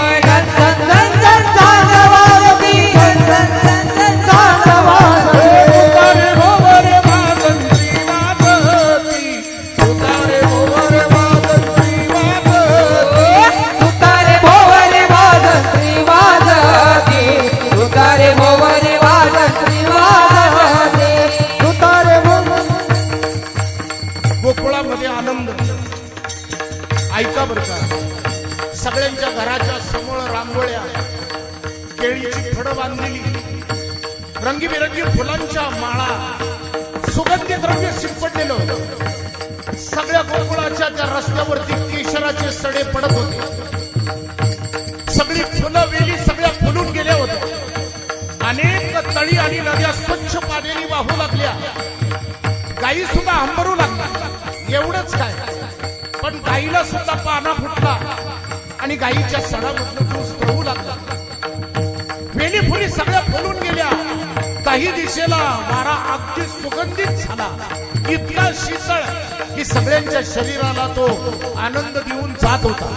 तुतारे भोवरे वाजंत्री वाजती, तुतारे भोवरे वाजंत्री वाजती, तुतारे भोवरे वाजंत्री वाजती, तुतारे भोवरे वाजंत्री वाजती, तुतारे भोवरे गोकुळामध्ये आनंद. ऐका बरं का, सगळ्यांच्या घराच्या समोर रांगोळ्या, केळीची फळं बांधलेली, रंगीबेरंगी फुलांच्या माळा, सुगंधी द्रव्य शिंपडलेलं होतं. सगळ्या गोकुळाच्या त्या रस्त्यावरती केशराचे सडे पडत होते. सगळी फुलं वेली सगळ्या फुलून गेल्या होत्या. अनेक तळी आणि नद्या स्वच्छ पाण्याने वाहू लागल्या. गायी सुद्धा हंबरू लागल्या. एवढंच काय, पण गायीला सुद्धा पाना फुटला आणि गायीच्या सडामधून तो स्त्रवू लागला. वेली फुली सगळ्या फुलून गेल्या. काही दिशेला वारा अगदी सुगंधित झाला, इतका शीतळ की सगळ्यांच्या शरीराला तो आनंद देऊन जात होता.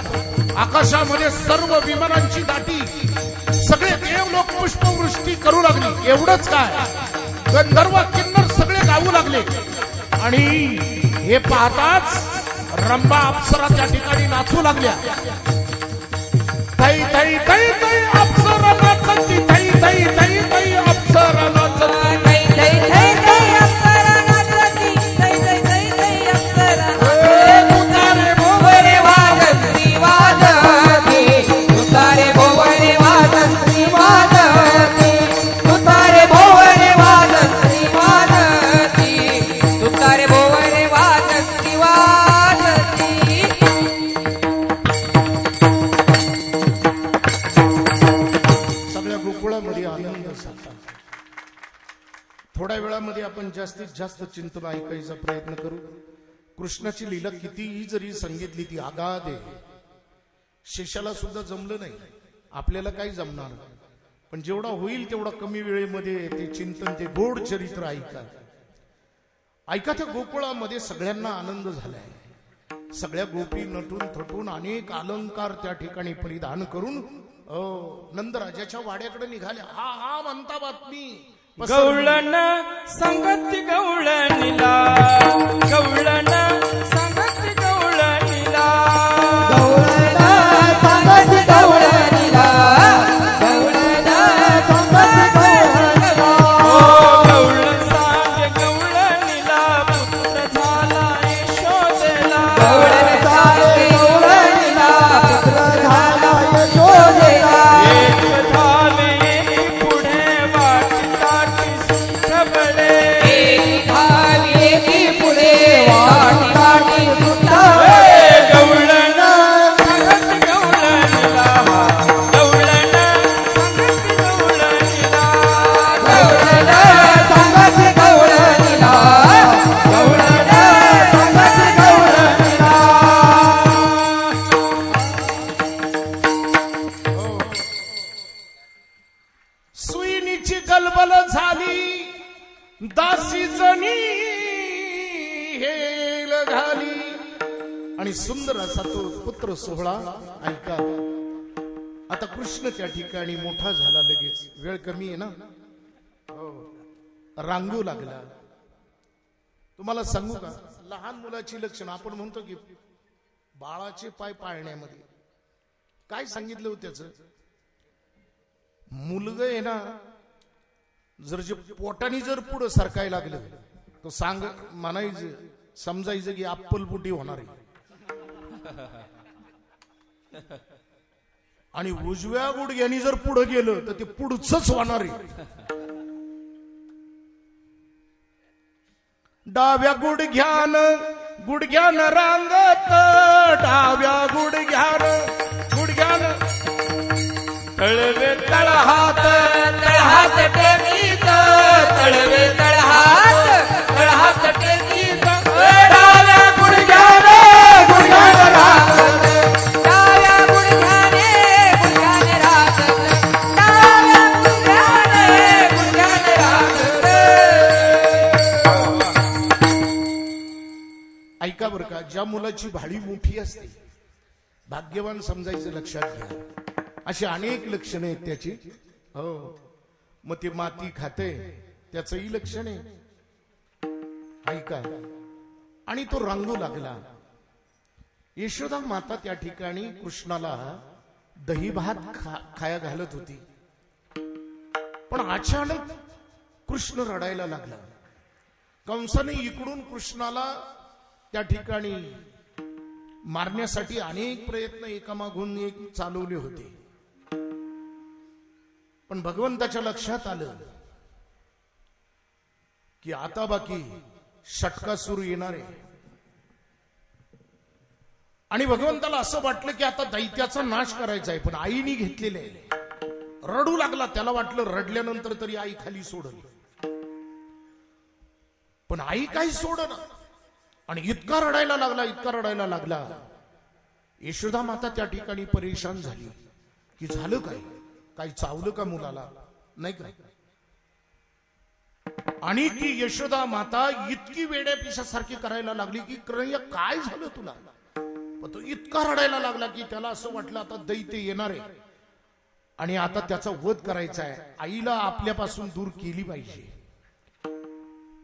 आकाशामध्ये सर्व विमानांची दाटी, सगळे देव लोक पुष्पवृष्टी करू लागली. एवढंच काय, गंधर्व किन्नर सगळे गाऊ लागले आणि हे पाहताच रंभा अप्सरा त्या ठिकाणी नाचू लागल्या. थै थै थै थै अप्सरा नाचती, थै थै थै थै अप्सरा नाचती, थै थै थै थै अप्सरा नाचती, थै थै थै थै अप्सरा नाचती, तुतारे भोवरे वाजंत्री वाजती, तुतारे भोवरे वाजंत्री वाजती, तुतारे भोवरे वाजंत्री वाजती, तुतारे भोवरे वाजंत्री वाजती. सगळ्या गोकुळामध्ये आनंद साठा. थोड्या वेळामध्ये आपण जास्तीत जास्त चिंतन ऐकायचा प्रयत्न करू. कृष्णाची लीला कितीही जरी सांगितली ती आगाध आहे. शेषाला सुद्धा जमलं नाही, आपल्याला काही जमणार, पण जेवढा होईल तेवढा कमी वेळेमध्ये ते चिंतन, ते गोड चरित्र ऐका. ऐका, त्या गोकुळामध्ये सगळ्यांना आनंद झालाय. सगळ्या गोपी नटून थटून अनेक अलंकार त्या ठिकाणी परिधान करून नंदराजाच्या वाड्याकडे निघाल्या. हा हा म्हणता बातमी पसरली. गवळण संगती गवळणीला, गवळण संगती गवळणीला, गवळणा सांगती गवळणीला, गवळणा सांगती गवळणीला. ओ गवळण सांगे गवळणीला, पुत्र झाला यशोदेला, गवळण सांगे गवळणीला, पुत्र झाला यशोदेला. एक धावे एक पुढे वाटी काठी सुंठ बळे, एक धावी एकी पुढे वाट आणि सुंदर असा तो पुत्र सोहळा ऐका. आता कृष्ण त्या ठिकाणी मोठा झाला, लगेच वेळ कमी आहे ना, हो, रांगू लागला. तुम्हाला सांगू का, लहान मुलाची लक्षणं आपण म्हणतो की बाळाचे पाय पाळण्यामध्ये काय सांगितलं होतं त्याचं. मुलगा आहे ना, जर जे पोटाने जर पुढं सरकायला लागलं तर म्हणायचं, समजायचं की अप्पलपुटी होणार आहे. आणि उजव्या गुडघ्यानी जर पुढे गेलं तर ते पुढचंच होणार आहे. डाव्या गुडघ्यानं रांगत, डाव्या गुडघ्यानं तळवे तळहात, तळहात टेकीत, तळवे तळहात टेकीत, डाव्या गुडघ्याने राखत, डाव्या गुडघ्याने राखत, डाव्या गुडघ्याने राखत. ऐका बरं का, ज्या मुलाची भाडी मोठी असते भाग्यवान समजायचं, लक्षात घ्या. अशी अनेक लक्षणं आहेत त्याची. हो, मग ते माती खाते त्याचंही लक्षण आहे. ऐका, आणि तो रांगू लागला. यशोदा माता त्या ठिकाणी कृष्णाला दही भात खाया घालत होती. पण अचानक कृष्ण रडायला लागला. कंसाने इकडून कृष्णाला त्या ठिकाणी मारण्यासाठी अनेक प्रयत्न एकामागून एक चालवले होते. पण भगवंताच्या लक्षात आलं की आता बाकी षटकासूर येणार आहे. आणि भगवंताला असं वाटलं की आता दैत्याचा नाश करायचा आहे, पण आईने घेतलेले आहे. रडू लागला. त्याला वाटलं रडल्यानंतर तरी आई खाली सोडल, पण आई काही सोडना. आणि इतका रडायला लागला. यशोदा माता त्या ठिकाणी परेशान झाली की झालं काय, काही चावलं का मुलाला, नाही का. आणि ती यशोदा माता इतकी वेड्या पिशासारखी करायला लागली की कन्हैया काय झालं तुला. पण तो इतका रडायला लागला की त्याला असं वाटलं आता दैत्य येणार आहे आणि आता त्याचा वध करायचा आहे. आईला आपल्यापासून दूर केली पाहिजे.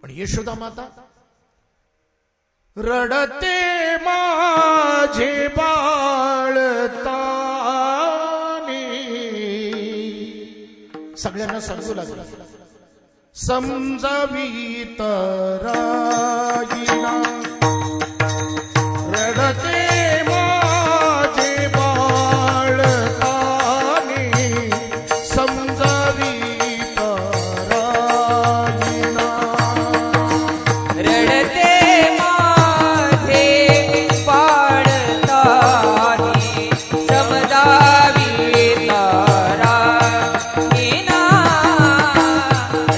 पण यशोदा माता रडते माझे बाळताने सगळ्यांना समजू लागला. समजावीत राईना रडते माझे बाळताने समजावीत राईना रडते माझे बाळताने समजावी ताराहीना.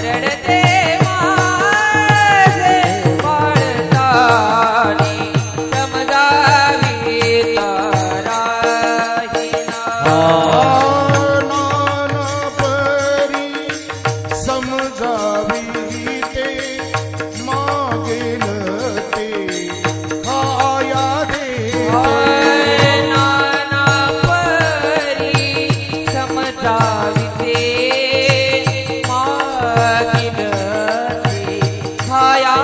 रडते माझे बाळताने समजावी ताराहीना. नानापरी समजावी ते मागेल ते खाया दे. नाना परी समजावी ते मागील ते खाया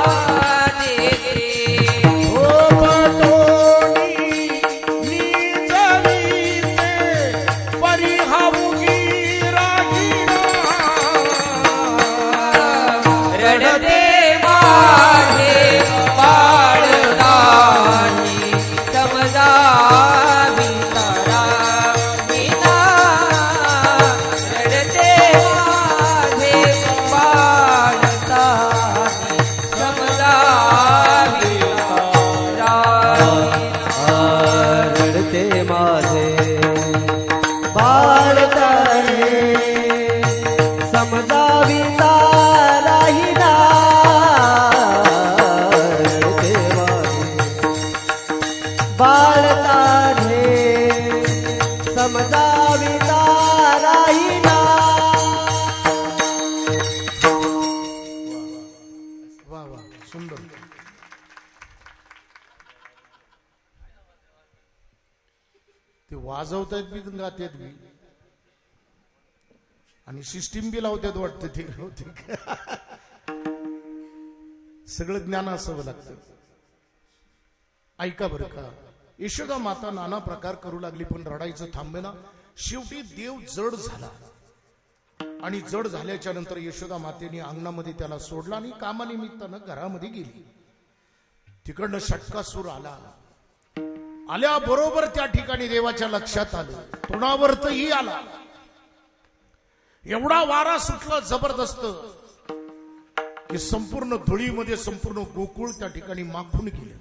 देते. हो पटोनी निजवी ते परिहामुगी रागिना. रडते माझे बाळताने समजावी ताराहीना. रडते माझे बाळताने समजावी ताराहीना. रडते माझे बाळताने समजावी ताराहीना. रडते माझे बाळताने समजावी ताराहीना. वा वा, सुंदर. ते वाजवतायत बी गात्यात बी आणि सिस्टीम बी लावतात वाटतं ते बहुतेक. सगळं ज्ञान असावं लागतं. ऐका बरं का, यशोदा माता नाना प्रकार करू लागली पण रडायचं थांबेना. शेवटी देव जड झाला आणि जड झाल्याच्या नंतर यशोदा मातेने अंगणामध्ये त्याला सोडला आणि कामानिमित्तानं घरामध्ये गेली. तिकडनं षटकासूर आला. आल्याबरोबर त्या ठिकाणी देवाच्या लक्षात आलं, तोंडावरतही आला. एवढा वारा सुटला जबरदस्त की संपूर्ण धुळीमध्ये संपूर्ण गोकुळ त्या ठिकाणी माखून गेलं.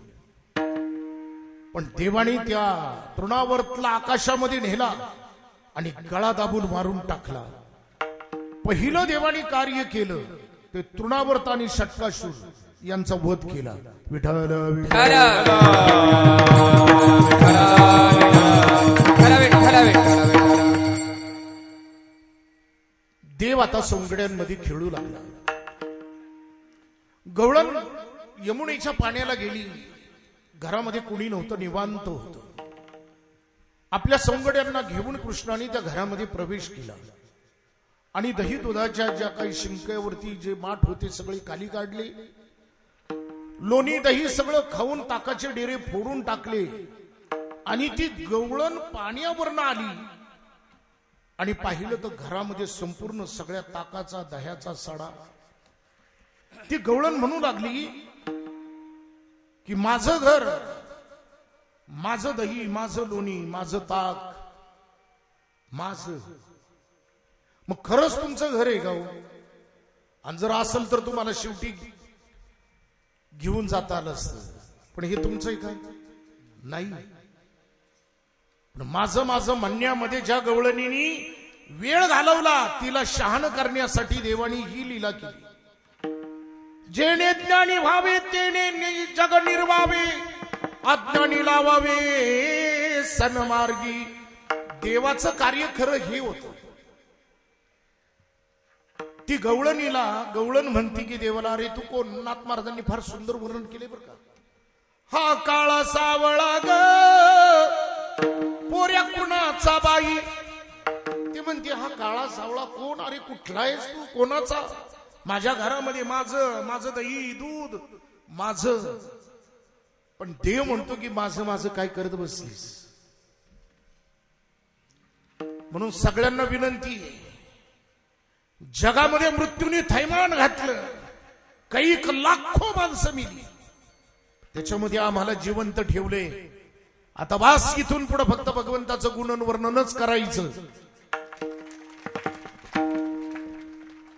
पण देवाने त्या तृणावर्तला आकाशामध्ये नेला आणि गळा दाबून मारून टाकला. पहिलं देवाने कार्य केलं ते तृणावर्त आणि षटकासूर यांचा वध केला. विठ्ठल विठ्ठल. देव आता सोंगड्यांमध्ये खेळू लागला. गवळण यमुनेच्या पाण्याला गेली. घरामध्ये कुणी नव्हतं, निवांत होतं. आपल्या सोंगड्यांना घेऊन कृष्णाने त्या घरामध्ये प्रवेश केला आणि दही दुधाच्या ज्या काही शिंक्यावरती जे माठ होते सगळे खाली काढले. लोणी दही सगळं खाऊन ताकाचे डेरे फोडून टाकले आणि ती गवळण पाण्यावरनं आली आणि पाहिलं तर घरामध्ये संपूर्ण सगळ्या ताकाचा दह्याचा सडा. ती गवळण म्हणू लागली की माझं घर, माझं दही, माझं लोणी, माझं ताक, माझं. मग खरंच तुमचं घर आहे का हो? आणि जर असेल तर तुम्हाला शेवटी घेऊन जाता आलं असतं. पण हे तुमचं आहे का? नाही. पण माझं माझं म्हणण्यामध्ये ज्या गवळणीने वेळ घालवला तिला शहाण करण्यासाठी देवानी ही लीला केली. जेणे ज्ञानी व्हावे तेने जग निर्वावे, अज्ञानी लावावे सन्मार्गी. देवाचं कार्य खरं हे होतं. ती गवळणीला गवळण म्हणती की देवाला, अरे तू कोण? नाथ महाराजांनी फार सुंदर वर्णन केले बरं का. हा काळा सावळा ग पोऱ्या कुणाचा बाई. ते म्हणते हा काळा सावळा कोण? अरे कुठला आहेस तू? कोणाचा? माझ्या घरामध्ये माझं माझं दही दूध माझं. पण देव म्हणतो की माझं माझं काय करत बसलीस. म्हणून सगळ्यांना विनंती आहे, जगामध्ये मृत्यूने थैमान घातलं, कैक लाखो माणसं मिली, त्याच्यामध्ये आम्हाला जिवंत ठेवले. आता बास, इथून पुढे फक्त भगवंताचं गुणन वर्णनच करायचं.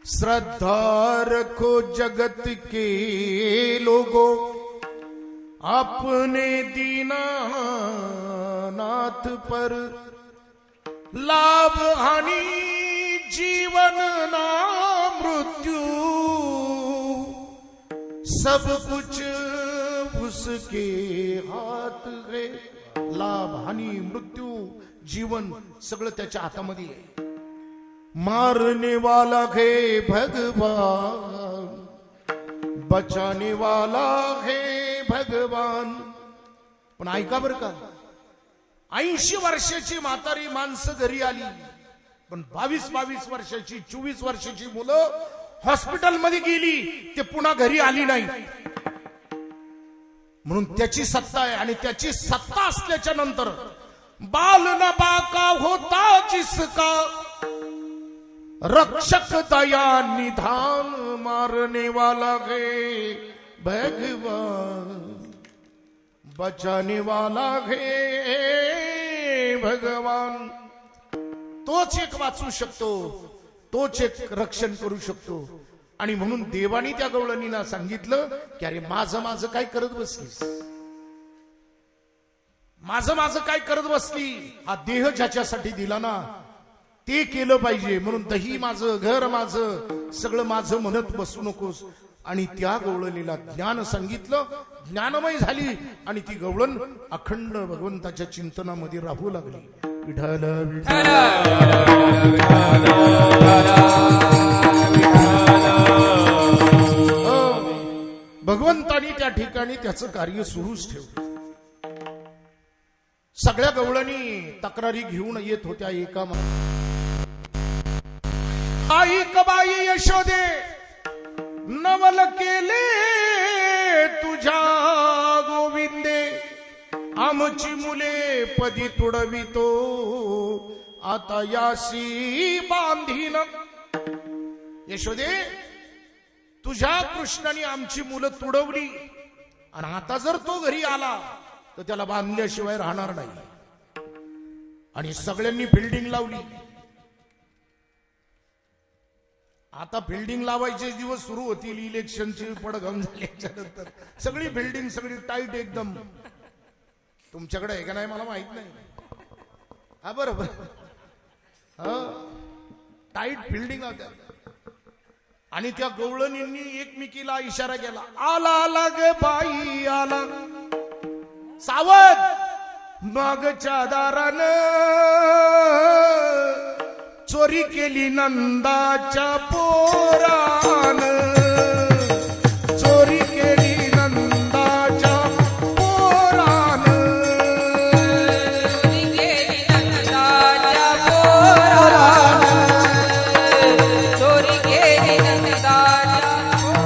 श्रद्धा रखो जगत के लोगों, अपने दीनानाथ पर, लाभ हानि जीवन ना मृत्यु, सब कुछ उसके हाथ है. लाभ हानि मृत्यू जीवन सगळं त्याच्या हातामध्ये आहे. मारने वाला है भगवान, बचाने वाला है भगवान. पण ऐका बरं का, 80 वर्षाची म्हातारी माणसं घरी आली, पण 22 वर्षाची 24 वर्षाची मुलं हॉस्पिटलमध्ये गेली, ते पुन्हा घरी आली नाही. म्हणून त्याची सत्ता आहे. आणि त्याची सत्ता असल्याच्या नंतर बाल न बाका होता जिसका, रक्षक दया निधान, मारने वाला है भगवान, बचाने वाला है भगवान. तोच एक वाचू शकतो, तोच एक रक्षण करू शकतो. आणि म्हणून देवानी त्या गवळणीला सांगितलं की अरे माझं माझं काय करत बसलीस, माझं माझं काय करत बसली. हा देह ज्याच्यासाठी दिला ना ते केलं पाहिजे. म्हणून दही माझं, घर माझं, सगळं माझं म्हणत बसू नकोस. आणि त्या गवळणीला ज्ञान सांगितलं, ज्ञानमय झाली आणि ती गवळण अखंड भगवंताच्या चिंतनामध्ये राहू लागली. विठ्ठल विठ्ठल. भगवंतानी त्या ठिकाणी त्याचं कार्य सुरूच ठेवलं. सगळ्या गवळणी तक्रारी घेऊन येत होत्या एका आई कबाई यशोदे नवल केले तुझ्या गोविंदे आमची मुले पदी तुडवितो आता यासी बांधीन यशोदे तुझ्या कृष्णाने आमची मुलं तुडवली आणि आता जर तो घरी आला तर त्याला बांधल्याशिवाय राहणार नाही आणि सगळ्यांनी बिल्डिंग लावली आता बिल्डिंग लावायचे दिवस सुरू होतील इलेक्शनची पडघम झाल्याच्या नंतर सगळी बिल्डिंग सगळी टाईट एकदम तुमच्याकडे आहे का नाही मला माहित नाही हा बरोबर टाईट बिल्डिंग होत्या आणि त्या गवळणींनी एकमेकीला इशारा केला आला आला ग बाई आला सावध मागच्या दारानं चोरी केली नंदाच्या पोरान चोरी केली नंदाच्या पोरान चोरी केली नंदाच्या पोरानं. चोरी केली नंदाच्या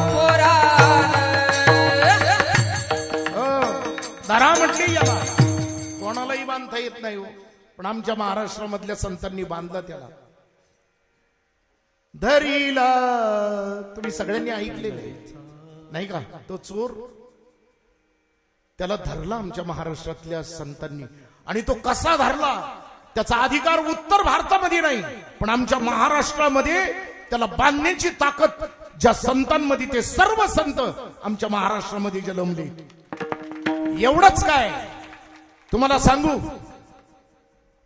पोरानं. दारा म्हटली याला कोणालाही बांधता येत नाही हो पण आमच्या महाराष्ट्रामधल्या संतांनी बांधला त्याला धरीला तुम्ही सगळ्यांनी ऐकलेले नाही का तो चोर त्याला धरला आमच्या महाराष्ट्रातल्या संतांनी आणि तो कसा धरला त्याचा अधिकार उत्तर भारतामध्ये नाही पण आमच्या महाराष्ट्रामध्ये त्याला बांधण्याची ताकद ज्या संतांमध्ये ते सर्व संत आमच्या महाराष्ट्रामध्ये जन्मले एवढंच काय तुम्हाला सांगू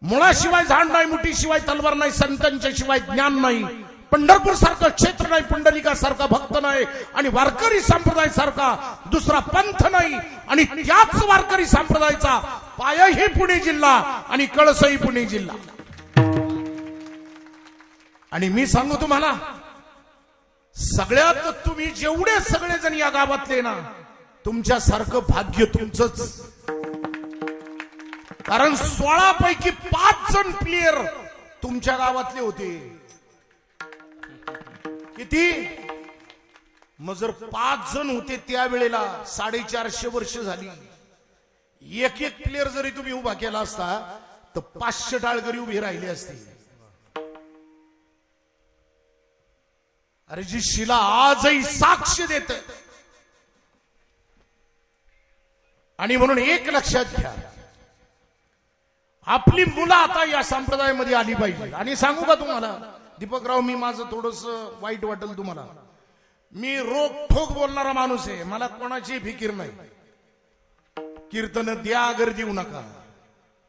मुळाशिवाय झाड नाही मुठीशिवाय तलवार नाही संतांच्या शिवाय ज्ञान नाही पंढरपूर सारखं क्षेत्र नाही पुंडलिकासारखा भक्त नाही आणि वारकरी संप्रदाय सारखा दुसरा पंथ नाही आणि त्याच वारकरी संप्रदायाचा पायही पुणे जिल्हा आणि कळसही पुणे जिल्हा आणि मी सांगू तुम्हाला सगळ्यात तुम्ही जेवढे सगळेजण या गावातले ना तुमच्यासारखं भाग्य तुमचंच कारण 16 पैकी 5 जण प्लेयर तुमच्या गावातले होते किती मग जर 5 जण होते त्यावेळेला 450 वर्ष झाली एक एक प्लेयर जरी तुम्ही उभा केला असता तर 500 टाळकरी उभी राहिली असती अरे जी शिला आजही साक्ष देते आणि म्हणून एक लक्षात घ्या आपली मुलं आता या संप्रदायामध्ये आली पाहिजे आणि सांगू का तुम्हाला दीपकराव मी माझं थोडस वाईट वाटेल तुम्हाला मी रोख ठोक बोलणारा माणूस आहे मला कोणाची फिकीर नाही कीर्तन द्या अगर देऊ नका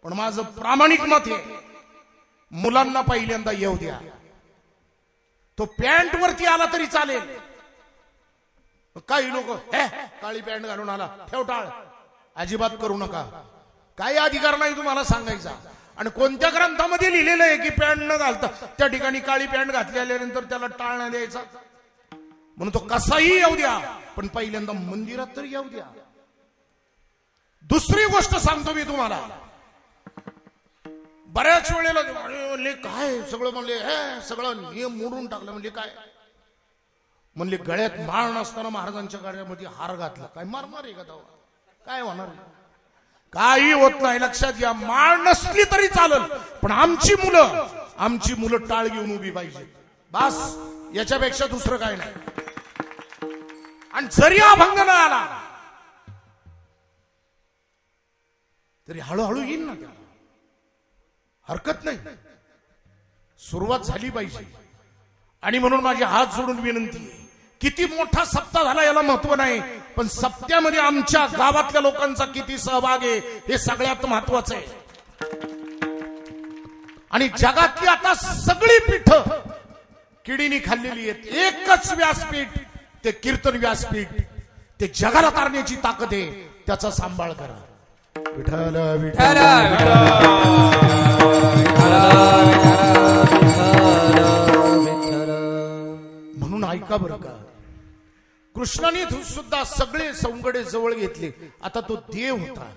पण माझं प्रामाणिक मत आहे मुलांना पहिल्यांदा येऊ द्या तो पॅन्ट वरती आला तरी चालेल काही लोक काळी पॅन्ट घालून आला ठेव टाळ अजिबात करू नका काही अधिकार नाही तुम्हाला सांगायचा आणि कोणत्या ग्रंथामध्ये लिहिलेलं आहे की पॅन्ट न घालता त्या ठिकाणी काळी पॅन्ट घातली आल्यानंतर त्याला टाळण्यात द्यायचा म्हणून तो कसाही येऊ द्या पण पहिल्यांदा मंदिरात तरी येऊ द्या दुसरी गोष्ट सांगतो मी तुम्हाला बऱ्याच वेळेला म्हणले काय सगळं म्हणले सगळं नियम मोडून टाकलं म्हणजे काय म्हणले गळ्यात माळ नसताना महाराजांच्या गळ्यामध्ये हार घातला काय मारणार आहे का तेव्हा काय होणार काही होत नाही लक्षात घ्या माळ नसली तरी चालेल पण आमची मुलं टाळ घेऊन उभी पाहिजे बस याच्यापेक्षा दुसरं काय नाही आणि जरी अभंग न आला तरी हळूहळू येईल ना त्याला हरकत नाही सुरुवात झाली पाहिजे आणि म्हणून माझी हात जोडून विनंती आहे किती मोठा सप्ताह झाला याला महत्व नाही पण सप्त्यामध्ये आमच्या गावातल्या लोकांचा किती सहभाग आहे हे सगळ्यात महत्वाचं आहे आणि जगातली आता सगळी पीठ किडीनी खाल्लेली आहेत एकच व्यासपीठ ते कीर्तन व्यासपीठ ते जगाला तारण्याची ताकद आहे त्याचा सांभाळ करा विठ्ठल विठ्ठल म्हणून ऐका बरं का कृष्णाने सुद्धा सगळे सौंगडे जवळ घेतले आता तो देव होता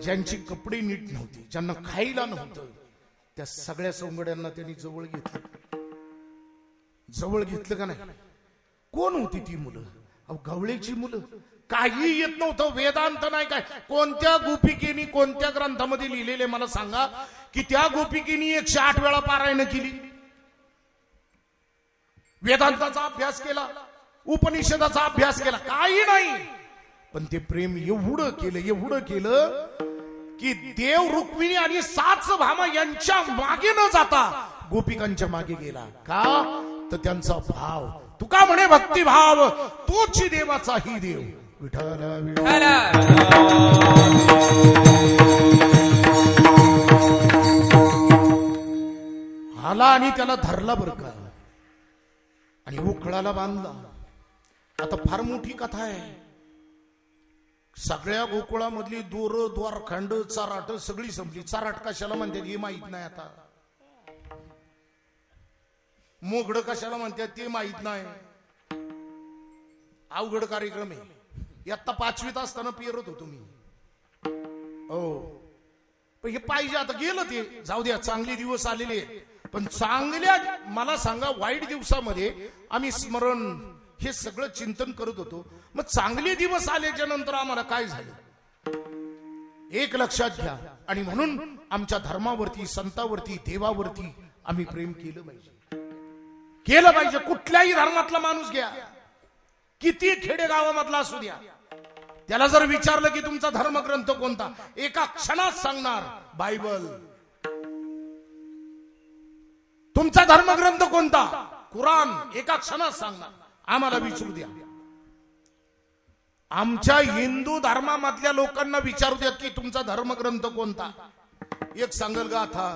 ज्यांची कपडे नीट नव्हती, ज्यांना खायला नव्हतं, त्या सगळ्या सौंगड्यांना त्यांनी जवळ घेतलं. जवळ घेतलं का नाही? कोण होती ती मुलं? अहो गवळेची मुलं. काही येत नव्हतं, वेदांत नाही काय. कोणत्या गोपिकेनी कोणत्या ग्रंथामध्ये लिहिलेले मला सांगा की त्या गोपिकेनी 108 वेळा पारायण केली, वेदांताचा अभ्यास केला, उपनिषदाचा अभ्यास केला? काही नाही. पण ते प्रेम एवढं केलं की देव रुक्मिणी आणि 7 भामा यांच्या मागे न जाता गोपिकांच्या मागे गेला. का? तर त्यांचा भाव. तुका म्हणे भक्तिभाव तोची देवाचाही देव. विठ्ठला विठ्ठला. आला आणि त्याला धरला बरं का, आणि उखळाला बांधला. आता फार मोठी कथा आहे. सगळ्या गोकुळामधली दोर द्वारखंड चाराट सगळी संपली. चाराट कशाला म्हणतात हे माहित नाही. आता मोगड कशाला म्हणतात ते माहित नाही. अवघड कार्यक्रम आहे. आता 5वीत असताना पेरत होतो मी. हो, पण हे पाहिजे. आता गेलं ते, जाऊ द्या. चांगले दिवस आलेले, पण चांगल्या, मला सांगा, वाईट दिवसामध्ये आम्ही स्मरण हे सगळं चिंतन करत होतो. मग चांगले दिवस आल्याच्या नंतर आम्हाला काय झालं एक लक्षात घ्या. आणि म्हणून आमच्या धर्मावरती, संतावरती, देवावरती आम्ही प्रेम केलं पाहिजे. कुठल्याही धर्मातला माणूस घ्या, किती खेडेगावामधला असू द्या, त्याला जर विचारलं की तुमचा धर्मग्रंथ कोणता, एका क्षणात सांगणार बायबल. तुमचा धर्मग्रंथ कोणता? कुराण. एका क्षणात सांगणार. आम्हाला विचारू द्या. आमच्या हिंदू धर्मामधल्या लोकांना विचारू द्यात की तुमचा धर्मग्रंथ कोणता. एक सांगल गाथा,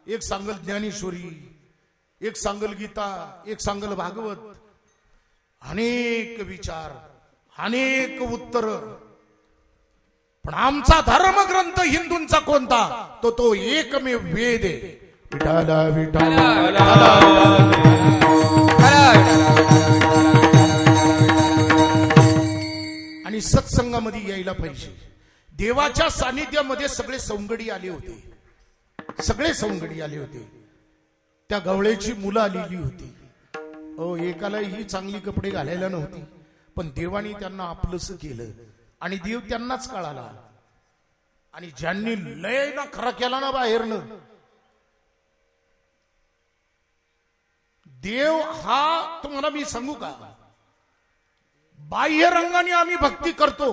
एक सांगल ज्ञानेश्वरी, एक सांगल गीता, एक सांगल भागवत. अनेक विचार, अनेक उत्तर. पण आमचा धर्मग्रंथ हिंदूंचा कोणता? तो एकमेव वेद आहे. विठाला विठाला. आणि सत्संगामध्ये यायला पाहिजे. देवाच्या सानिध्यामध्ये सगळे सौंगडी आले होते. त्या गवळेची मुलं आलेली होती. हो, एकाला ही चांगली कपडे घालायला नव्हती, पण देवानी त्यांना आपलंसं केलं आणि देव त्यांनाच कळाला. आणि ज्यांनी लय ना खरा केला ना बाहेरनं, देव हा तुम्हाला मी सांगू का, बाह्य रंगाने आम्ही भक्ती करतो,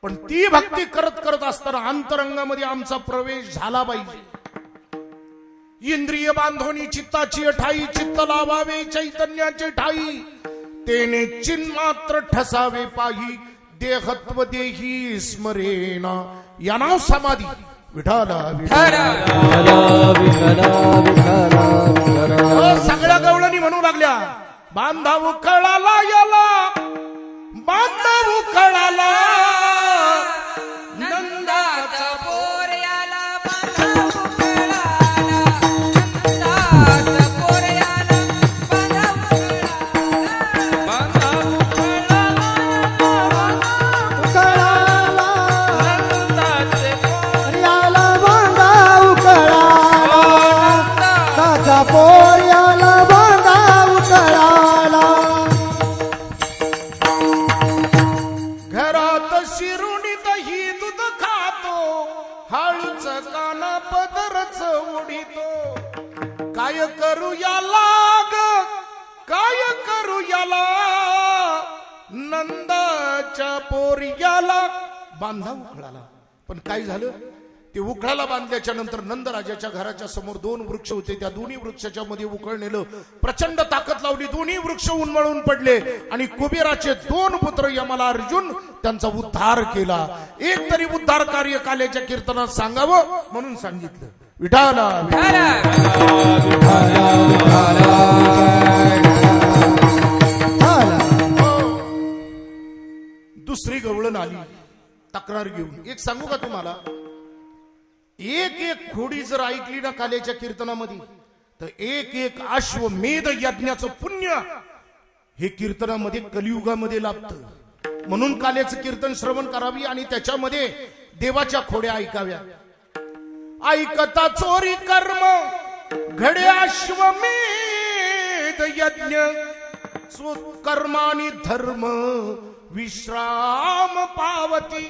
पण ती भक्ती करत असताना अंतरंगामध्ये आमचा प्रवेश झाला पाहिजे. इंद्रिय बांधोनी चित्ताची ठाई, चित्त लावावे चैतन्याचे ठाई, तेने चिन्मात्र ठसावे पाही, देहत्व देही स्मरेना. या नाव समाधी. विठाला सगळ्या गवळणी म्हणू लागल्या, बांधाव कळाला याला, बांधाव कळाला नंदाचा पोर याला, बांधाव कळाला, नंदाचा पोर याला, बांधाव कळाला, नंदाचे याला बांधा उकळाला, ताचा पोर याला बांधा उकळाला. घरात शिरुणी दही दूध खातो, हळूच काना पदरच उडीतो. काय करू याला ग, काय करू याला, नंदाच्या पोरियाला बांधा उखळाला. पण काय झालं, ते उखळाला बांधल्याच्या नंतर नंदराजाच्या घराच्या समोर 2 वृक्ष होते. त्या दोन्ही वृक्षाच्या मध्ये उखळ नेलं, प्रचंड ताकद लावली, दोन्ही वृक्ष उन्मळून पडले आणि कुबेराचे 2 पुत्र यमला अर्जुन त्यांचा उद्धार केला. एक तरी उद्धार कार्य काल्याच्या कीर्तनात सांगावं म्हणून सांगितलं. विठाला दुसरी गवळण आली तक्रार घेऊन. एक सांगू का तुम्हाला, एक खोडी जर ऐकली ना काल्याच्या कीर्तनामध्ये, तर एक अश्वमेध यज्ञाचं पुण्य हे कीर्तनामध्ये कलियुगामध्ये लाभतं. म्हणून काल्याचं कीर्तन श्रवण करावी आणि त्याच्यामध्ये देवाच्या खोड्या ऐकाव्या. ऐकता चोरी कर्म घडे अश्वमेध यज्ञ, कर्मानी धर्म विश्राम पावती.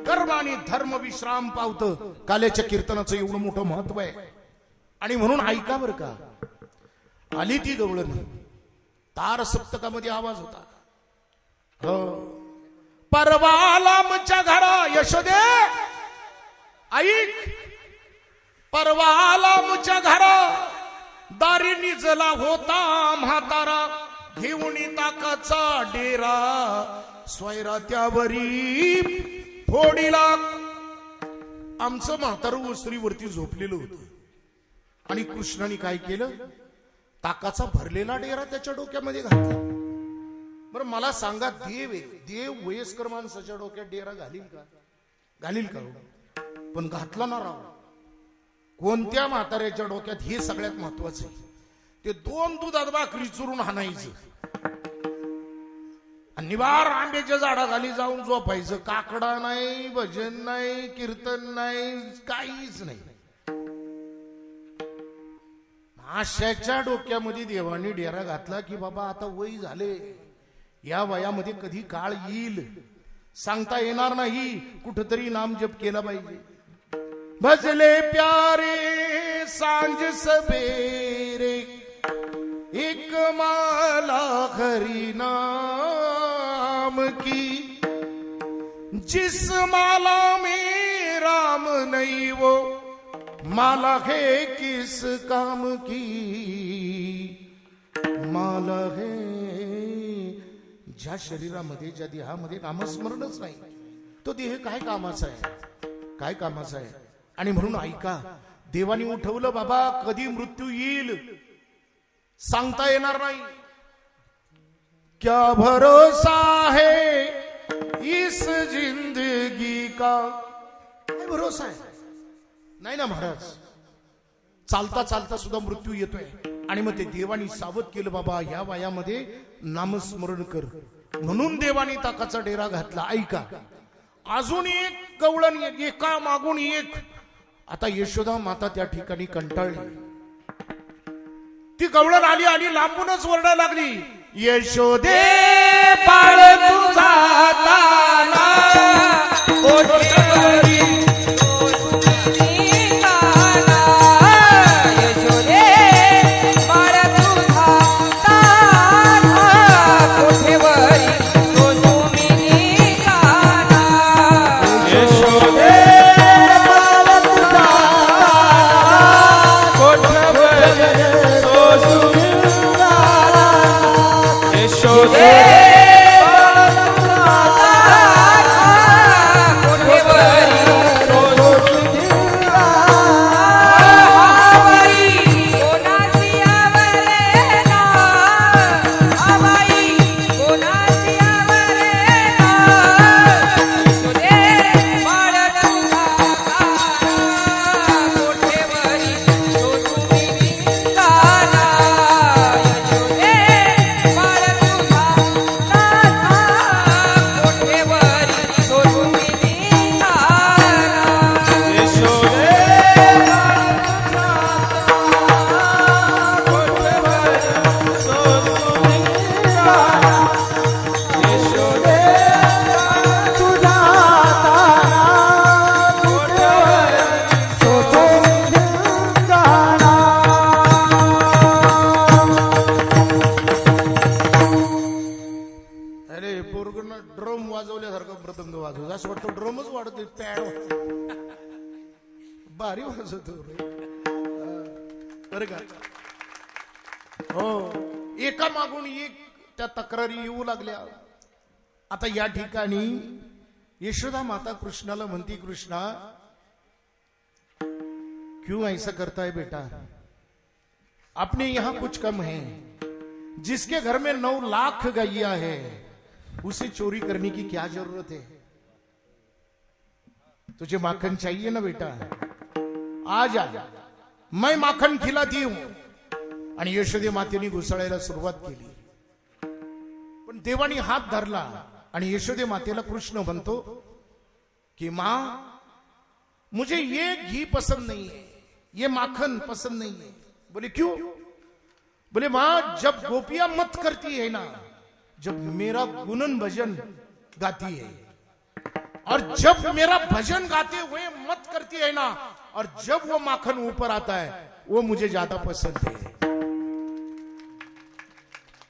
कर्म आणि धर्म विश्राम पावत. काल्याच्या कीर्तनाचं एवढं मोठं महत्व आहे. आणि म्हणून ऐका बर का. आली ती गवळण. तार सप्तकामध्ये आवाज होता. हो, परवाला आमच्या घरा यशोदे ऐक. परवाला आमच्या घरा दारी निजला होता म्हातारा, घेऊन ताकाचा डेरा स्वैरा त्यावरी फोडीला. आमचं म्हातारं वस्त्रीवरती झोपलेलं होतं आणि कृष्णाने काय केलं, ताकाचा भरलेला डेरा त्याच्या डोक्यामध्ये घातला. बरं मला सांगा, देव आहे, देव वयस्कर माणसाच्या डोक्यात डेरा घालील का? घालील का? पण घातला ना राव. कोणत्या म्हाताऱ्याच्या डोक्यात, हे सगळ्यात महत्वाचं आहे. ते 2 दुधात भाकरी चुरून हाणायचं आणि निवार आंब्याच्या झाडाखाली जाऊन झोपायचं. काकडा नाही, भजन नाही, कीर्तन नाही, काहीच नाही. अशाच्या डोक्यामध्ये देवाने डेरा घातला की बाबा आता वय झाले, या वयामध्ये कधी काळ येईल सांगता येणार नाही. कुठतरी नाम जप केला पाहिजे. भजले प्यारे सांझ सबेरे, एक माला हरि नाम की. जिस माला में राम नहीं वो माला है किस काम की. माला है ज्या शरीरामध्ये, ज्या देहामध्ये नामस्मरणच नाही, तो देह काय कामाचा आहे? काय कामाचा आहे? आणि म्हणून ऐका, देवानी उठवलं बाबा. कधी मृत्यू येईल सांगता येणार नाही. क्या भरोसा है इस जिंदगी का? काय भरोसा आहे? नाही ना महाराज. चालता चालता सुद्धा मृत्यू येतोय. आणि मग ते देवानी सावध केलं, बाबा या वयामध्ये नामस्मरण कर. म्हणून देवानी ताकाचा डेरा घातला. ऐका, अजून एक गवळण, एका मागून एक. आता यशोदा माता त्या ठिकाणी कंटाळली. ती गवळण आली आणि लांबूनच ओरडायला लागली, यशोदे बाळ तुझा ताना कोठेवरी. भारी वाजवतो बरं का. हो, एका मागून एक त्या तक्रारी येऊ लागल्या. आता या ठिकाणी यशोदा माता कृष्णाला म्हणती, कृष्णा क्यों ऐसा करता है बेटा? अपने यहां कुछ कम है. जिसके घर में 9 लाख गैया है उसे चोरी करने की क्या जरूरत है? तुझे माखन चाहिए ना बेटा, आ जा, मैं माखन खिलाती हूं. आणि यशोदे मातेने घुसळायला सुरुवात केली. पण देवानी हात धरला आणि यशोदे मातेला कृष्ण म्हणतो की मां, मुझे ये घी पसंद नहीं है, ये माखन पसंद नहीं है। बोले क्यों? बोले मां जब गोपियां मत करती है ना, जब मेरा गुणन भजन गाती है, और जब मेरा भजन गाते हुए मत करती है ना, और जब वो माखन ऊपर आता है वो मुझे ज्यादा पसंद है।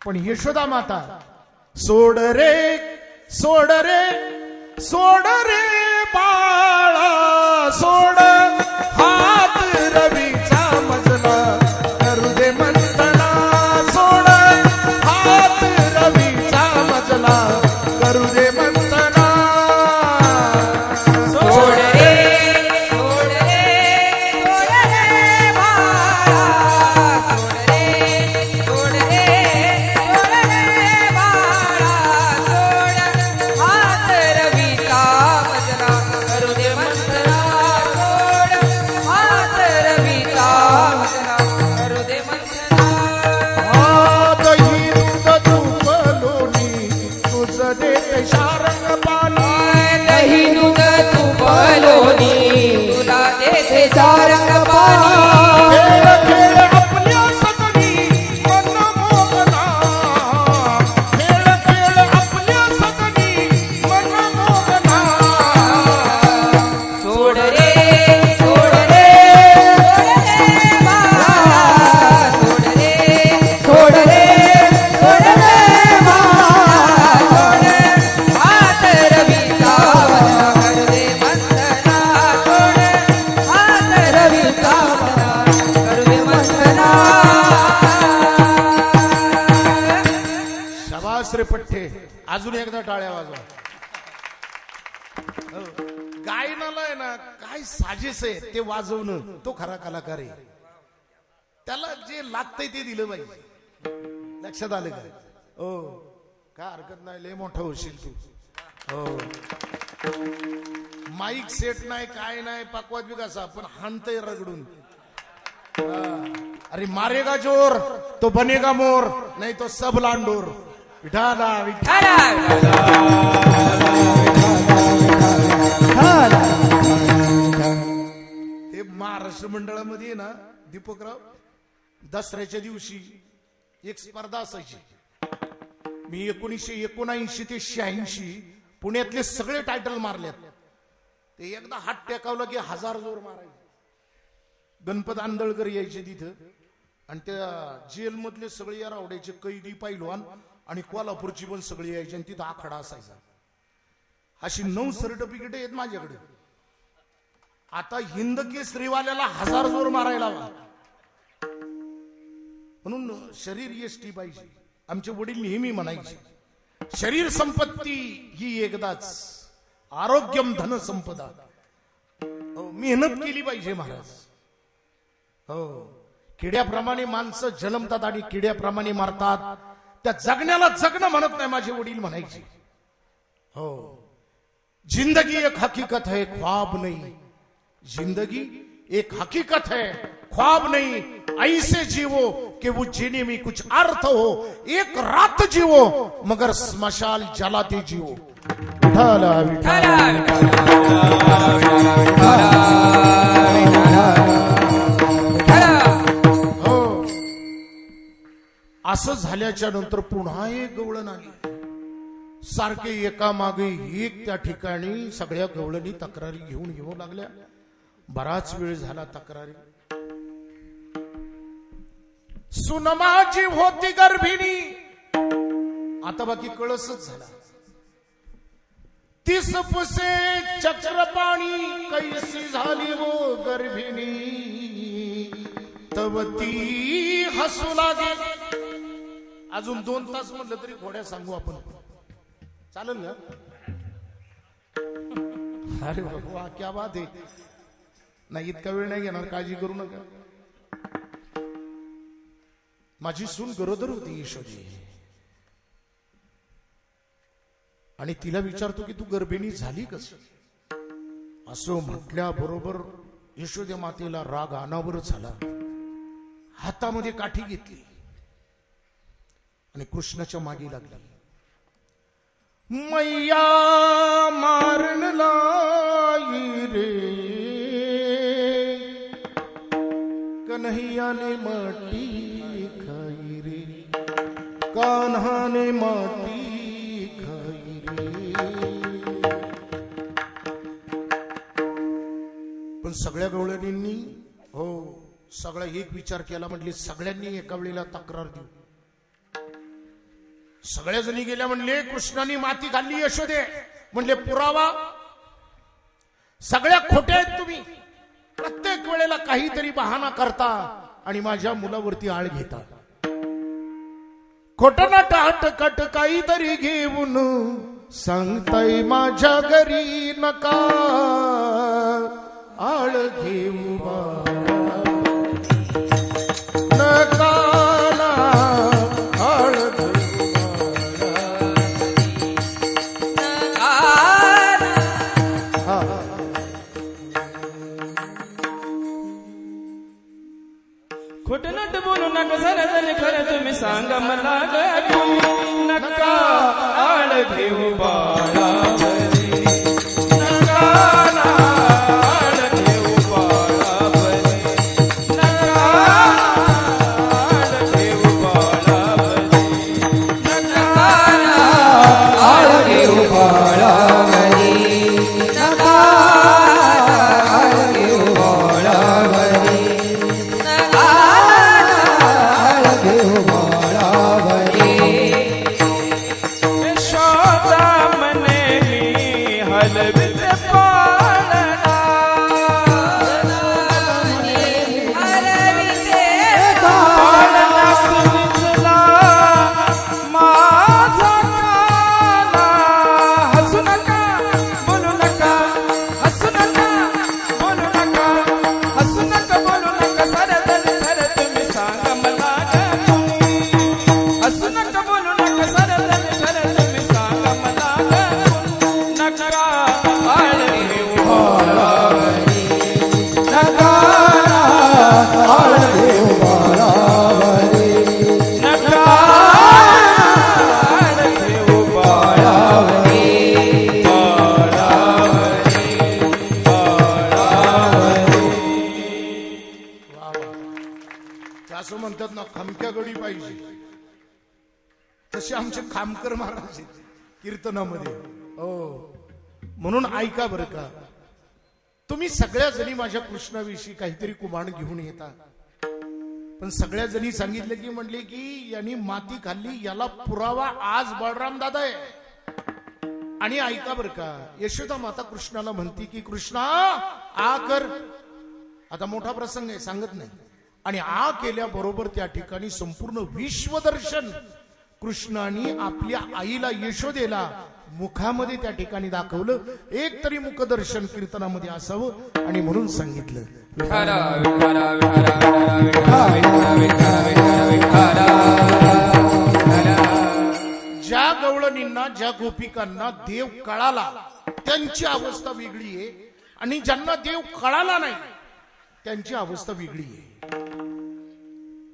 पण यशोदा माता सोड रे सोड रे सोड रे बाळा सोड, हात रवीचा मजला करू दे मंथना, सोड हात रवीचा मजला करू दे मंथना। सोड रे सोड रे सोड रे बाळा, सोड रे सोड रे सोड रे बाळा, सोड हात रवीचा मजला करू दे मंथना, सोड हात रवीचा मजला करू दे मंथना। दही दूध तूप लोणी तुझं दे शारंग पाणी, दही दूध तूप लोणी तुला देते सारंग पाणी, खेळ खेळ आपल्या सदनी मन मोहना, खेळ खेळ आपल्या सदनी मन मोहना। सोड रे सोड रे सोड रे बाळा, सोड रे सोड रे सोड रे बाळा, सोड हात रवीचा मजला करू दे मंथना, सोड हात रवीचा मजला करू दे मंथना। शाबास रे पठ्ठे, अजून एकदा टाळ्या वाजवा। हो. गायनाला आहे ना काय साजेस आहे ते वाजवणं, तो खरा कलाकार आहे। त्याला जे लागतंय ते दिलं पाहिजे। लक्षात आलं का? हो, काय हरकत नाही, लय मोठा होशील तू। हो, माईक सेट नाही, काय नाही, पकवात बी कसा, पण हाणतय रगडून। हा. अरे मारेगा जोर तो बनेगा मोर, नहीं तो सब लांडोर। विठाला विठा ते महाराष्ट्र मंडळामध्ये आहे ना दीपकराव, दसऱ्याच्या दिवशी एक स्पर्धा असायची। मी 1979 ते 86 पुण्यातले सगळे टायटल मारलेत। ते एकदा हात टेकावला की 1000 जोर मारायचे। गणपत आंदळकर यायचे तिथं, आणि त्या जेल मधले सगळे या रावड्याचे कैदी पैलवान आणि कोल्हापूरची पण सगळी यायची, आणि तिथं आखाडा असायचा। अशी 9 सर्टिफिकेट आहेत माझ्याकडे। आता हिंद केसरीवाल्याला 1000 जोर मारायला हवा, म्हणून शरीर यष्टी पाहिजे। आमचे वडील नेहमी म्हणायचे शरीर संपत्ती ही एकदाच, आरोग्यम धन संपदा। मेहनत केली पाहिजे महाराज। हो, किड्याप्रमाणे माणसं जन्मतात आणि किड्याप्रमाणे मारतात, त्या जगण्याला जगणं म्हणत नाही, माझे वडील म्हणायचे। हो, जिंदगी एक हकीकत है ख्वाब नहीं, जिंदगी एक हकीकत है ख्वाब नहीं, ऐसे जीवो कि वो जीने में कुछ अर्थ हो, एक रात जीवो मगर स्मशान जलाते जीवो। विठाला विठाला हो। असं झाल्याच्या नंतर पुन्हा एक गवळण आली। सारखे एका मागे एक त्या ठिकाणी सगळ्या गवळणी तक्रारी घेऊन येऊ लागल्या। बराच वेळ झाला तक्रारी। सुनमाजी होती गर्भिणी, आता बाकी कळसच झाला। 30 पुसे चक्र पाणी कैसी झाली वो गर्भिणी, तव ती हसू लागे। अजून 2 तास म्हटलं तरी घोड्या सांगू आपण, चालेल ना? अरे बाबा क्या बात आहे। नाही इतका वेळ नाही घेणार, काळजी करू नका। माझी सून गरोदर होती यशोदी, आणि तिला विचारतो की तू गर्भिणी झाली कस? असं म्हटल्या बरोबर यशोदे मातेला राग अनावर झाला। हातामध्ये काठी घेतली आणि कृष्णाच्या मागे लागली। मैया मारन लाई रे कन्हैयाने माटी खाई रे, कान्हाने माटी खाई रे. पण सगळ्या गवळणींनी हो सगळा एक विचार केला, म्हटले सगळ्यांनी एका वेळेला तक्रार देऊ. सगळ्या जणी गेल्या, म्हणले कृष्णाने माती घालली यशोदे. म्हणले पुरावा, सगळ्या खोट्या आहेत तुम्ही, प्रत्येक वेळेला काहीतरी बहाणा करता आणि माझ्या मुलावरती आळ घेता. खोट नाट कट काहीतरी घेऊन सांगताय माझ्या घरी नका आळ घेऊ नकाला आळ खोट नट बोलू नका सर खरं तुम्ही सांगा मला ग नका आळ घेऊ बाळावरी. नका आळ घेऊ बाळावरी. नका आळ घेऊ बाळावरी. नका आळ घेऊ बाळावरी. नका आळ घेऊ बाळावरी. यशोदा मने मी हलवित पाळणा. पाळणा तुझला माझा काला. हसू नका बोलू नका, हसू नका बोलू नका, हसू नका बोलू नका सरदन खरं तुम्ही सांगा मला ग तुम्ही. हसू नका बोलू नका सरदन खरं तुम्ही सांगा मला ग नका आळ घेऊ बाळावरी. नका आळ घेऊ बाळावरी. नका आळ घेऊ बाळावरी. असं म्हणतात ना, खमक्या गडी पाहिजे तसे आमचे खामकर महाराज आहेत कीर्तनामध्ये. हो म्हणून ऐका बरं का, तुम्ही सगळ्या जणी माझ्या कृष्णाविषयी काहीतरी कुभाण घेऊन येता, पण सगळ्या जणी सांगितलं की म्हणले की यांनी माती खाल्ली, याला पुरावा आज बळराम दादा आहे. आणि ऐका बरं का, यशोदा माता कृष्णाला म्हणती की कृष्णा आ कर. आता मोठा प्रसंग आहे, सांगत नाही. आणि आ केल्याबरोबर त्या ठिकाणी संपूर्ण विश्वदर्शन कृष्णाने आपल्या आईला यशोदेला मुखामध्ये त्या ठिकाणी दाखवलं. एक तरी मुखदर्शन कीर्तनामध्ये असावं आणि म्हणून सांगितलं. ज्या गवळणींना, ज्या गोपिकांना देव कळाला त्यांची अवस्था वेगळी आहे, आणि ज्यांना देव कळाला नाही त्यांची अवस्था वेगळी आहे.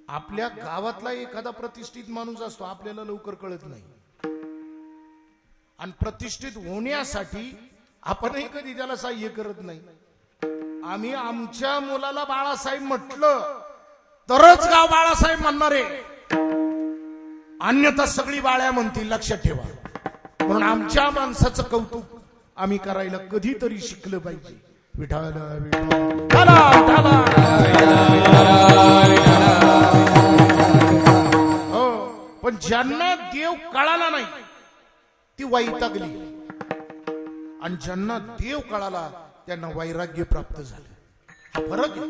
आपल्या गावातला एखादा प्रतिष्ठित माणूस असतो, आपल्याला लवकर कळत नाही, आणि प्रतिष्ठित होण्यासाठी आपणही कधी त्याला सहाय्य करत नाही. आम्ही आमच्या मुलाला बाळासाहेब म्हटलं तरच गाव बाळासाहेब म्हणणार आहे, अन्यथा सगळी बाळ्या म्हणतील, लक्षात ठेवा. म्हणून आमच्या माणसाचं कौतुक आम्ही करायला कधीतरी शिकलं पाहिजे. विठाला हो, पण ज्यांना देव कळाला नाही ती वैतागली, आणि ज्यांना देव कळाला त्यांना वैराग्य प्राप्त झालं. हा फरक आहे.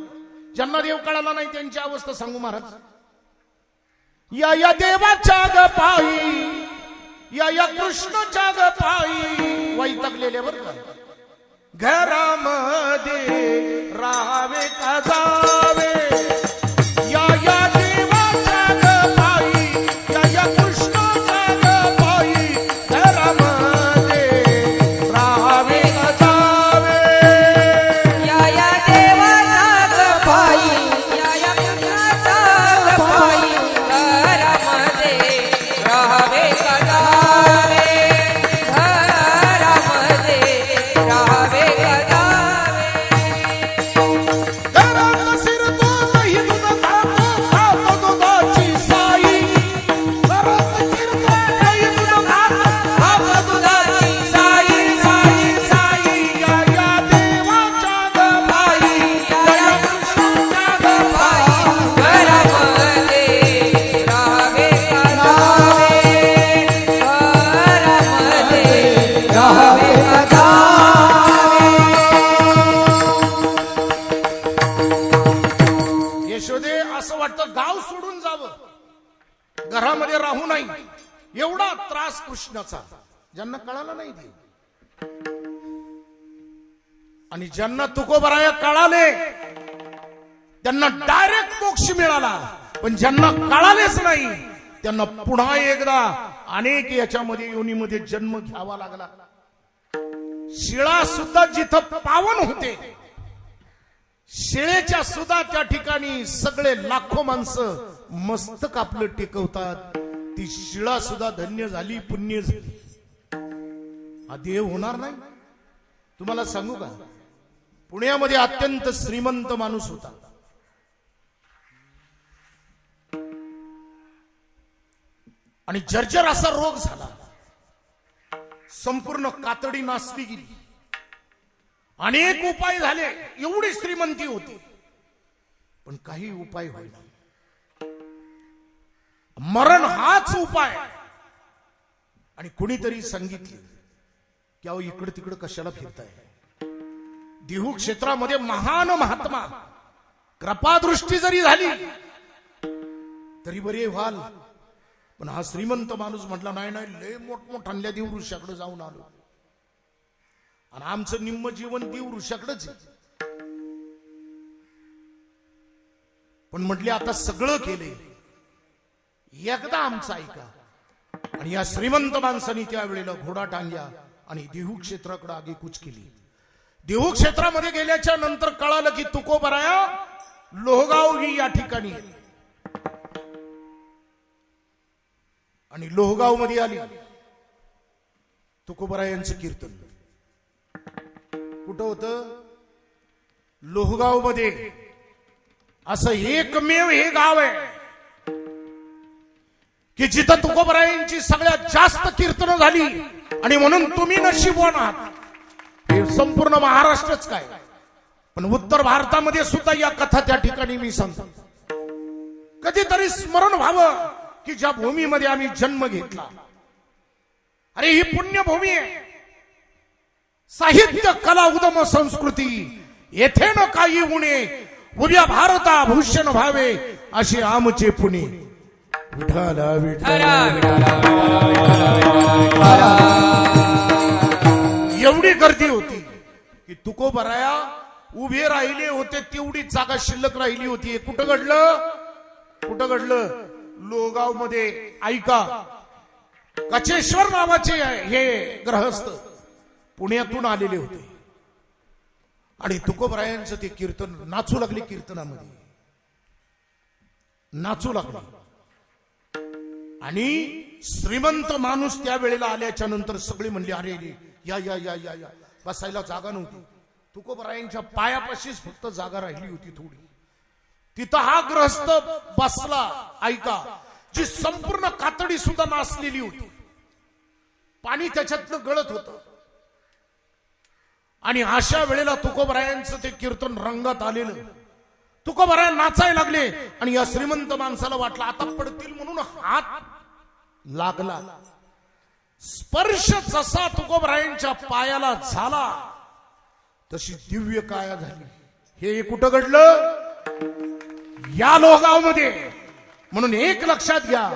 ज्यांना देव कळाला नाही त्यांची अवस्था सांगू महाराज. या देवाच्या ग पायी, या कृष्णाच्या ग पायी वैतागलेल्या बरं का. घरामध्ये राहावे का जावे, या देवाच्या ग पायी, या कृष्णाच्या ग पायी घरामध्ये राहावे का जावे. या देवाच्या ग पायी, या कृष्णाच्या ग पायी घरामध्ये राहावे का जावे. घरामध्ये राहावे का जावे. घरात असं वाटतं गाव सोडून जावं, घरामध्ये राहू नाही, एवढा त्रास कृष्णाचा. ज्यांना कळाला नाही ते, आणि ज्यांना तुकोबराया कळाले त्यांना डायरेक्ट मोक्ष मिळाला. पण ज्यांना कळालेच नाही त्यांना पुन्हा एकदा अनेक याच्यामध्ये योनीमध्ये जन्म घ्यावा लागला. शिळा सुद्धा जिथं पावन होते, शिळेच्या सुद्धा त्या ठिकाणी सगळे लाखो माणसं मस्तक आपलं टेकवतात. ती शिळा सुद्धा धन्य झाली, पुण्य झाली. हा देव होणार नाही. तुम्हाला सांगू का, पुण्यामध्ये अत्यंत श्रीमंत माणूस होता. आणि जर्जर असा रोग झाला, संपूर्ण कातडी नासली गेली. अनेक उपाय झाले, एवढी श्रीमंती होती, पण काही उपाय होईना. मरण हाच उपाय. आणि कुणीतरी सांगितले की अहो इकडे तिकडे कशाला फिरताय, देहू क्षेत्रामध्ये महान महात्मा कृपादृष्टी जरी झाली तरी बरे व्हाल. पण हा श्रीमंत माणूस म्हटला नाही नाही, लय मोठमोठ्या देव ऋषाकडे जाऊन आलो, आणि आमचं निम्म जीवन देव ऋषाकडेच. पण म्हटले आता सगळं केले, एकदा आमचं ऐका. आणि या श्रीमंत माणसाने त्यावेळेला घोडा टांगल्या आणि देहू क्षेत्राकडे आगेकूच केली. देहू क्षेत्रामध्ये गेल्याच्या नंतर कळालं की तुकोबराया लोहगाव ही या ठिकाणी आहे. आणि लोहगाव मध्ये आली. तुकोबरायांचं कीर्तन कुठं होतं? लोहगाव मध्ये. असं एकमेव हे गाव आहे की जिथं तुकोबरायांची सगळ्यात जास्त कीर्तनं झाली. आणि म्हणून तुम्ही नशीबवान आहात. हे संपूर्ण महाराष्ट्रच काय, पण उत्तर भारतामध्ये सुद्धा या कथा त्या ठिकाणी मी सांगतो. कधीतरी स्मरण व्हावं की ज्या भूमीमध्ये आम्ही जन्म घेतला, अरे ही पुण्यभूमी आहे. साहित्य कला उदम संस्कृती येथे न काही उणे, उद्या भारता भूषण व्हावे असे आमचे पुणे. विठाला विठाला एवढी गर्दी होती की तुकोबराया उभे राहिले होते, तेवढी जागा शिल्लक राहिली होती. कुठं घडलं? कुठं घडलं? लोहगाव मध्ये. ऐका, कचेश्वर नावाचे हे ग्रहस्थ पुण्यातून आलेले होते आणि तुकोबरायांचं ते कीर्तन नाचू लागले. कीर्तनामध्ये नाचू लागले. आणि श्रीमंत माणूस त्या वेळेला आल्याच्या नंतर सगळे म्हणले अरे रे या या या या या. बसायला जागा नव्हती. तुकोबरायांच्या पायापाशीच फक्त जागा राहिली होती थोडी. तिथं हा ग्रहस्थ बसला. ऐका, जी संपूर्ण कातडी सुद्धा नासलेली होती, पाणी त्याच्यातलं गळत होतं. आणि अशा वेळेला तुकोबरायांचं ते कीर्तन रंगात आलेलं. तुकोबराया नाचायला लागले आणि या श्रीमंत माणसाला वाटलं आता पडतील, म्हणून हात लागला. स्पर्श जसा तुकोबरायांच्या पायाला झाला तशी दिव्य काया झाली. हे कुठं घडलं? या लोहगाव मध्ये. म्हणून एक लक्षात घ्या,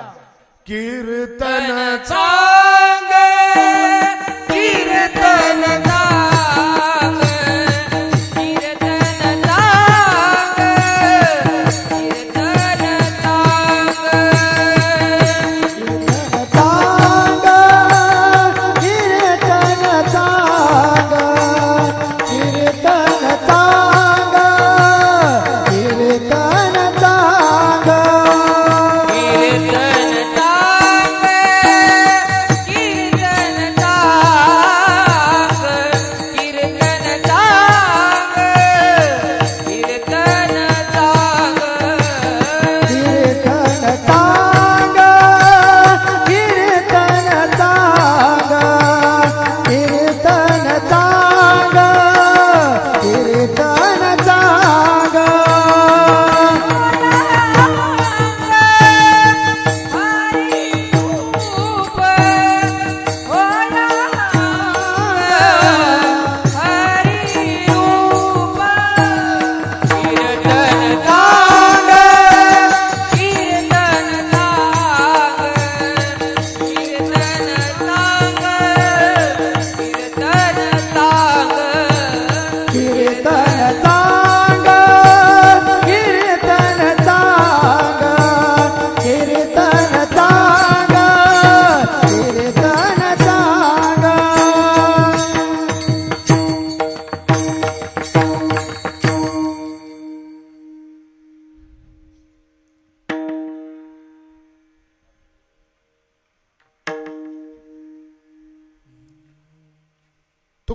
कीर्तन चांग कीर्तन चांग कीर्तन चांग कीर्तन चांग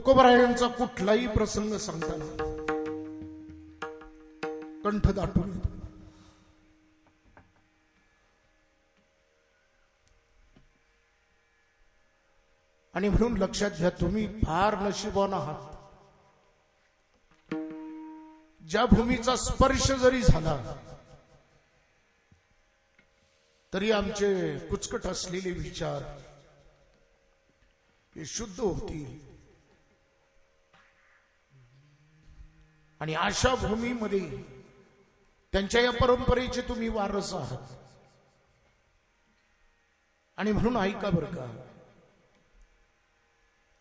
तुकोबरायांचा कुठलाही प्रसंग सांगताना कंठ दाटून येतो. आणि म्हणून लक्षात घ्या, तुम्ही फार नशीबवान आहात. ज्या भूमीचा स्पर्श जरी झाला तरी आमचे कुचकट असलेले विचार हे शुद्ध होतील. आणि अशा भूमीमध्ये त्यांच्या या परंपरेचे तुम्ही वारस आहात. आणि म्हणून ऐका बरं का,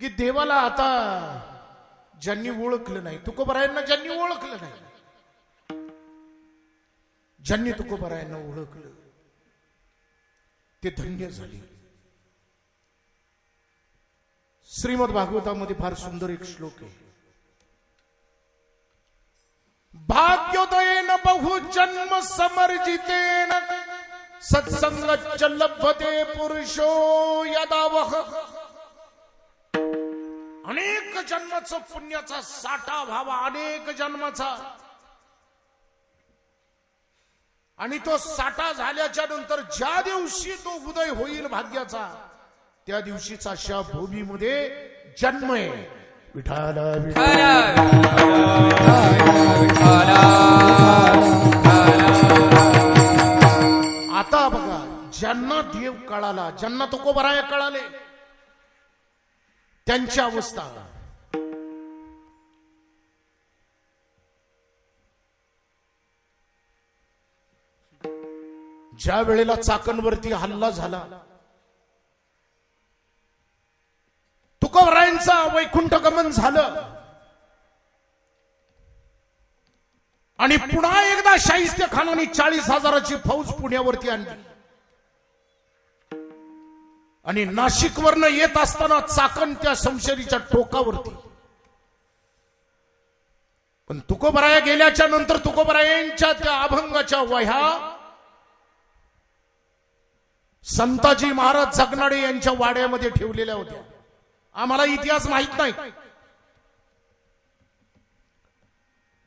की देवाला आता ज्यांनी ओळखलं नाही, तुकोबरायांना ज्यांनी ओळखलं नाही, ज्यांनी तुकोबरायांना ओळखलं ते धन्य झाले. श्रीमद भागवतामध्ये फार सुंदर एक श्लोक आहे. भाग्योदयेन बहुजन्म समर्जितेन सत्संगच्च लभते पुरुषो यदावह. अनेक जन्माचा पुण्याचा साठा व्हावा, अनेक जन्माचा. आणि तो साठा झाल्याच्या नंतर ज्या दिवशी तो उदय होईल भाग्याचा, त्या दिवशीचा अशा भूमीमध्ये जन्म आहे. विठाला आता बघा, ज्यांना देव कळाला, ज्यांना तुकोबराया कळाले, त्यांची अवस्था. ज्या वेळेला चाकणवरती हल्ला झाला, तुकोबरायांचा वैकुंठ गमन झालं, आणि पुन्हा एकदा शाहिस्ते खानाने 40,000ची फौज पुण्यावरती आणली. आणि नाशिकवरनं येत असताना चाकण त्या शमशेरीच्या टोकावरती. पण तुकोबराया गेल्याच्या नंतर तुकोबरायांच्या त्या अभंगाच्या वह्या संताजी महाराज जगनाडे यांच्या वाड्यामध्ये ठेवलेल्या होत्या. आम्हाला इतिहास माहित नाही.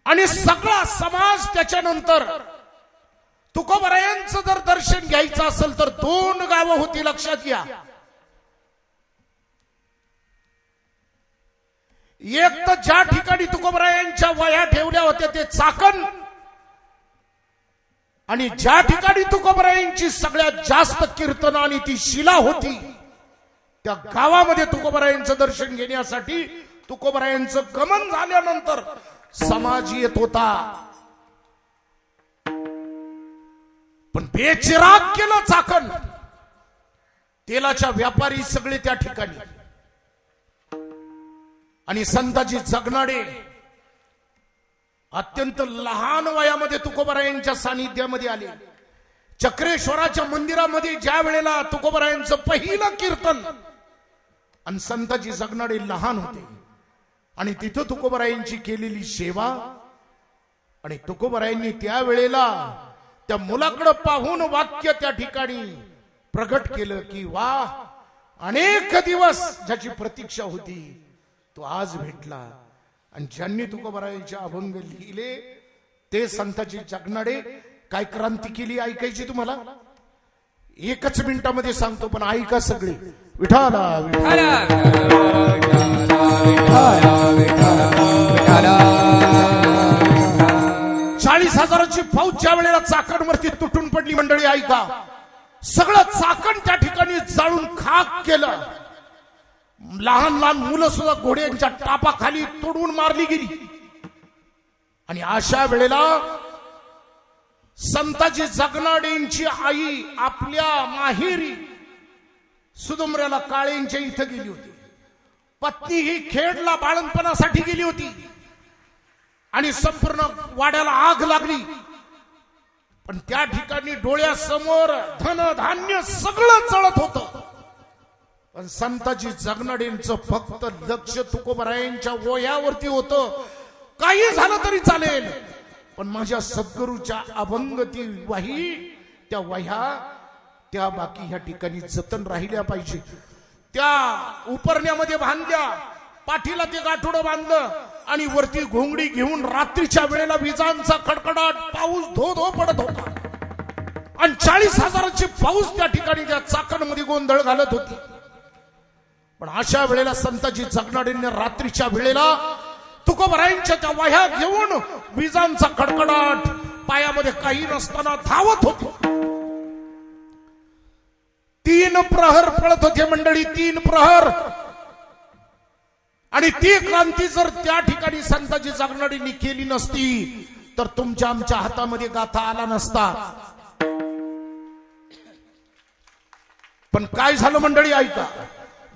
आणि सगळा समाज त्याच्यानंतर तुकोबरायांचं जर दर्शन घ्यायचं असेल तर 2 गावं होती, लक्षात घ्या. एक तर ज्या ठिकाणी तुकोबरायांच्या वह्या ठेवल्या होत्या ते चाकण, आणि ज्या ठिकाणी तुकोबरायांची सगळ्यात जास्त कीर्तन आणि ती शिला होती, त्या गावामध्ये तुकोबरायांचं दर्शन घेण्यासाठी तुकोबरायांचं गमन झाल्यानंतर समाज येत होता. पण बेचिराग केलं चाकण. तेलाच्या व्यापारी सगळे त्या ठिकाणी. आणि संताजी जगनाडे अत्यंत लहान वयामध्ये तुकोबरायांच्या सानिध्यामध्ये आले. चक्रेश्वराच्या मंदिरामध्ये ज्या वेळेला तुकोबरायांचं पहिलं कीर्तन, आणि संताजी जगनाडे लहान होते, आणि तिथं तुकोबरायांची केलेली सेवा. आणि तुकोबरायांनी त्या वेळेला त्या मुलाकडे पाहून वाक्य त्या ठिकाणी प्रगट केलं की वा, अनेक दिवस ज्याची प्रतीक्षा होती तो आज भेटला. आणि ज्यांनी तुकोबरायांचे अभंग लिहिले ते संताजी जगनाडे. काय क्रांती केली ऐकायची तुम्हाला? 1 मिनिटामध्ये सांगतो, पण ऐका सगळे. विठाला 40,000ची फौज ज्या वेळेला चाकणवरती तुटून पडली, मंडळी ऐका, सगळं चाकण त्या ठिकाणी जाळून खाक केलं. लहान लहान मुलं सुद्धा घोड्यांच्या टापाखाली तोडून मारली गेली. आणि अशा वेळेला संताजी जगनाडेंची आई आपल्या माहेरी सुदुमऱ्याला काळेंच्या इथं गेली होती. पत्नी ही खेडला बाळंतपणासाठी गेली होती. आणि संपूर्ण वाड्याला आग लागली. पण त्या ठिकाणी डोळ्यासमोर धन धान्य सगळं जळत होतं. पण संताजी जगनाडेंचं फक्त लक्ष तुकोबरायांच्या वह्यावरती होतं. काही झालं तरी चालेल, पण माझ्या सद्गुरूच्या अभंग ती वही, त्या वह्या त्या बाकी ह्या ठिकाणी जतन राहिल्या पाहिजे. त्या उपरण्यामध्ये बांधल्या. पाठीला ते गाठोडं बांधलं आणि वरती घोंगडी घेऊन रात्रीच्या वेळेला विजांचा कडकडाट, पाऊस धो धो पडत होता आणि 40,000ची पाऊस त्या ठिकाणी त्या चाकणमध्ये गोंधळ घालत होती. पण अशा वेळेला संताजी जगनाडेंनी रात्रीच्या वेळेला तुकोबरायांच्या त्या वाह्या घेऊन विजांचा कडकडाट, पायामध्ये काही नसताना धावत होते. 3 प्रहर पळत होते मंडळी, 3 प्रहर. आणि ती क्रांती जर त्या ठिकाणी संताजी जगनाडेंनी केली नसती तर तुमच्या आमच्या हातामध्ये गाथा आला नसता. पण काय झालं मंडळी ऐका,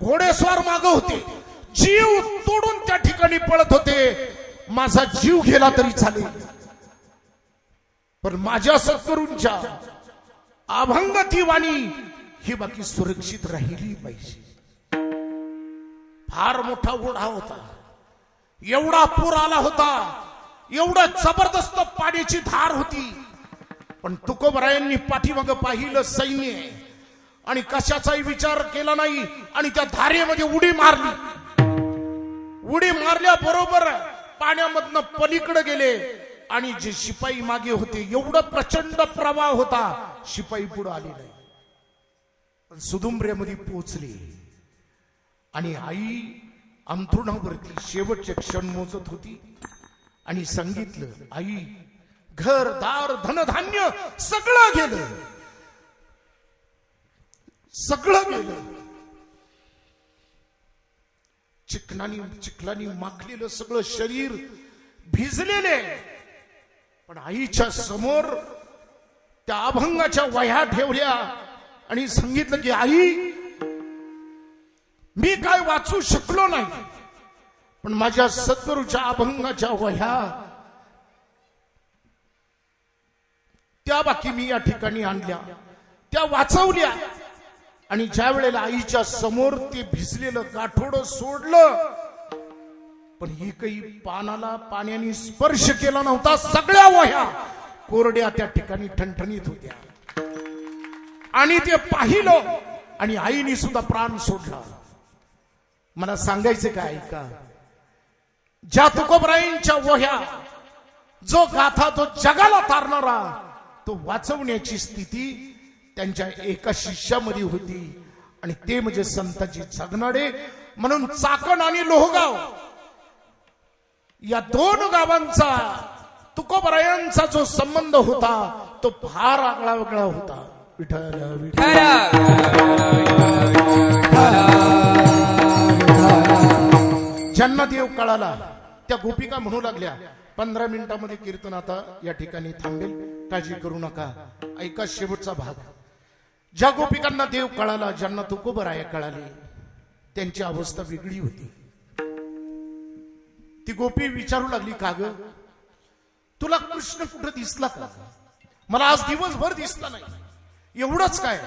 घोडेस्वार मागे होते, जीव तोडून त्या ठिकाणी पळत होते. माझा जीव गेला तरी चालेल, पण माझ्या सद्गुरूंच्या अभंग ती वाणी ही बाकी सुरक्षित राहिली पाहिजे. फार मोठा ओढा होता, एवढा पूर आला होता, एवढा जबरदस्त पाण्याची धार होती. पण तुकोबरायांनी पाठीमागं पाहिलं सैन्य आणि कशाचाही विचार केला नाही आणि त्या धारेमध्ये उडी मारली. उडी मारल्याबरोबर पाण्यामधनं पलीकडे गेले आणि जे शिपाई मागे होते, एवढा प्रचंड प्रवाह होता, शिपाई पुढे आले नाही. पण सुदुंबऱ्यामध्ये पोहोचले आणि आई अंथरुणावरती शेवटचे क्षण मोजत होती आणि सांगितलं, आई घर दार धनधान्य सगळं गेलं, सगळं गेलं. चिखलानी माखलेलं सगळं शरीर भिजलेले. पण आईच्या समोर त्या अभंगाच्या वह्या ठेवल्या आणि सांगितलं की आई, मी काय वाचू शकलो नाही, पण माझ्या सद्गुरूच्या अभंगाच्या वह्या त्या बाकी मी या ठिकाणी आणल्या, त्या वाचवल्या. आणि ज्या वेळेला आईच्या समोर ते भिजलेलं गाठोडं सोडलं, पण एकही पानाला पाण्याने स्पर्श केला नव्हता. सगळ्या वह्या कोरड्या त्या ठिकाणी ठणठणीत होत्या. आणि ते पाहिलं आणि आईने सुद्धा प्राण सोडला. मला सांगायचं काय ऐका, ज्या तुकोबरायांच्या वह्या, जो गाथा तो जगाला तारणारा, तो वाचवण्याची स्थिती त्यांच्या एका शिष्यामध्ये होती आणि ते म्हणजे संताजी जगनाडे. म्हणून चाकण आणि लोहगाव या 2 गावांचा तुकोबरायांचा जो संबंध होता तो फार आगळा वेगळा होता. विठ्ठल विठ्ठल. ज्यांना देव कळाला त्या गोपिका म्हणू लागल्या, 15 मिनिटांमध्ये कीर्तन आता या ठिकाणी थांबेल, काळजी करू नका, ऐका शेवटचा भाग. ज्या गोपिकांना देव कळाला, ज्यांना तुकोबराया कळाले, त्यांची अवस्था वेगळी होती. ती गोपी विचारू लागली, का ग तुला कृष्ण कुठं दिसला का? मला आज दिवसभर दिसला नाही. एवढंच काय,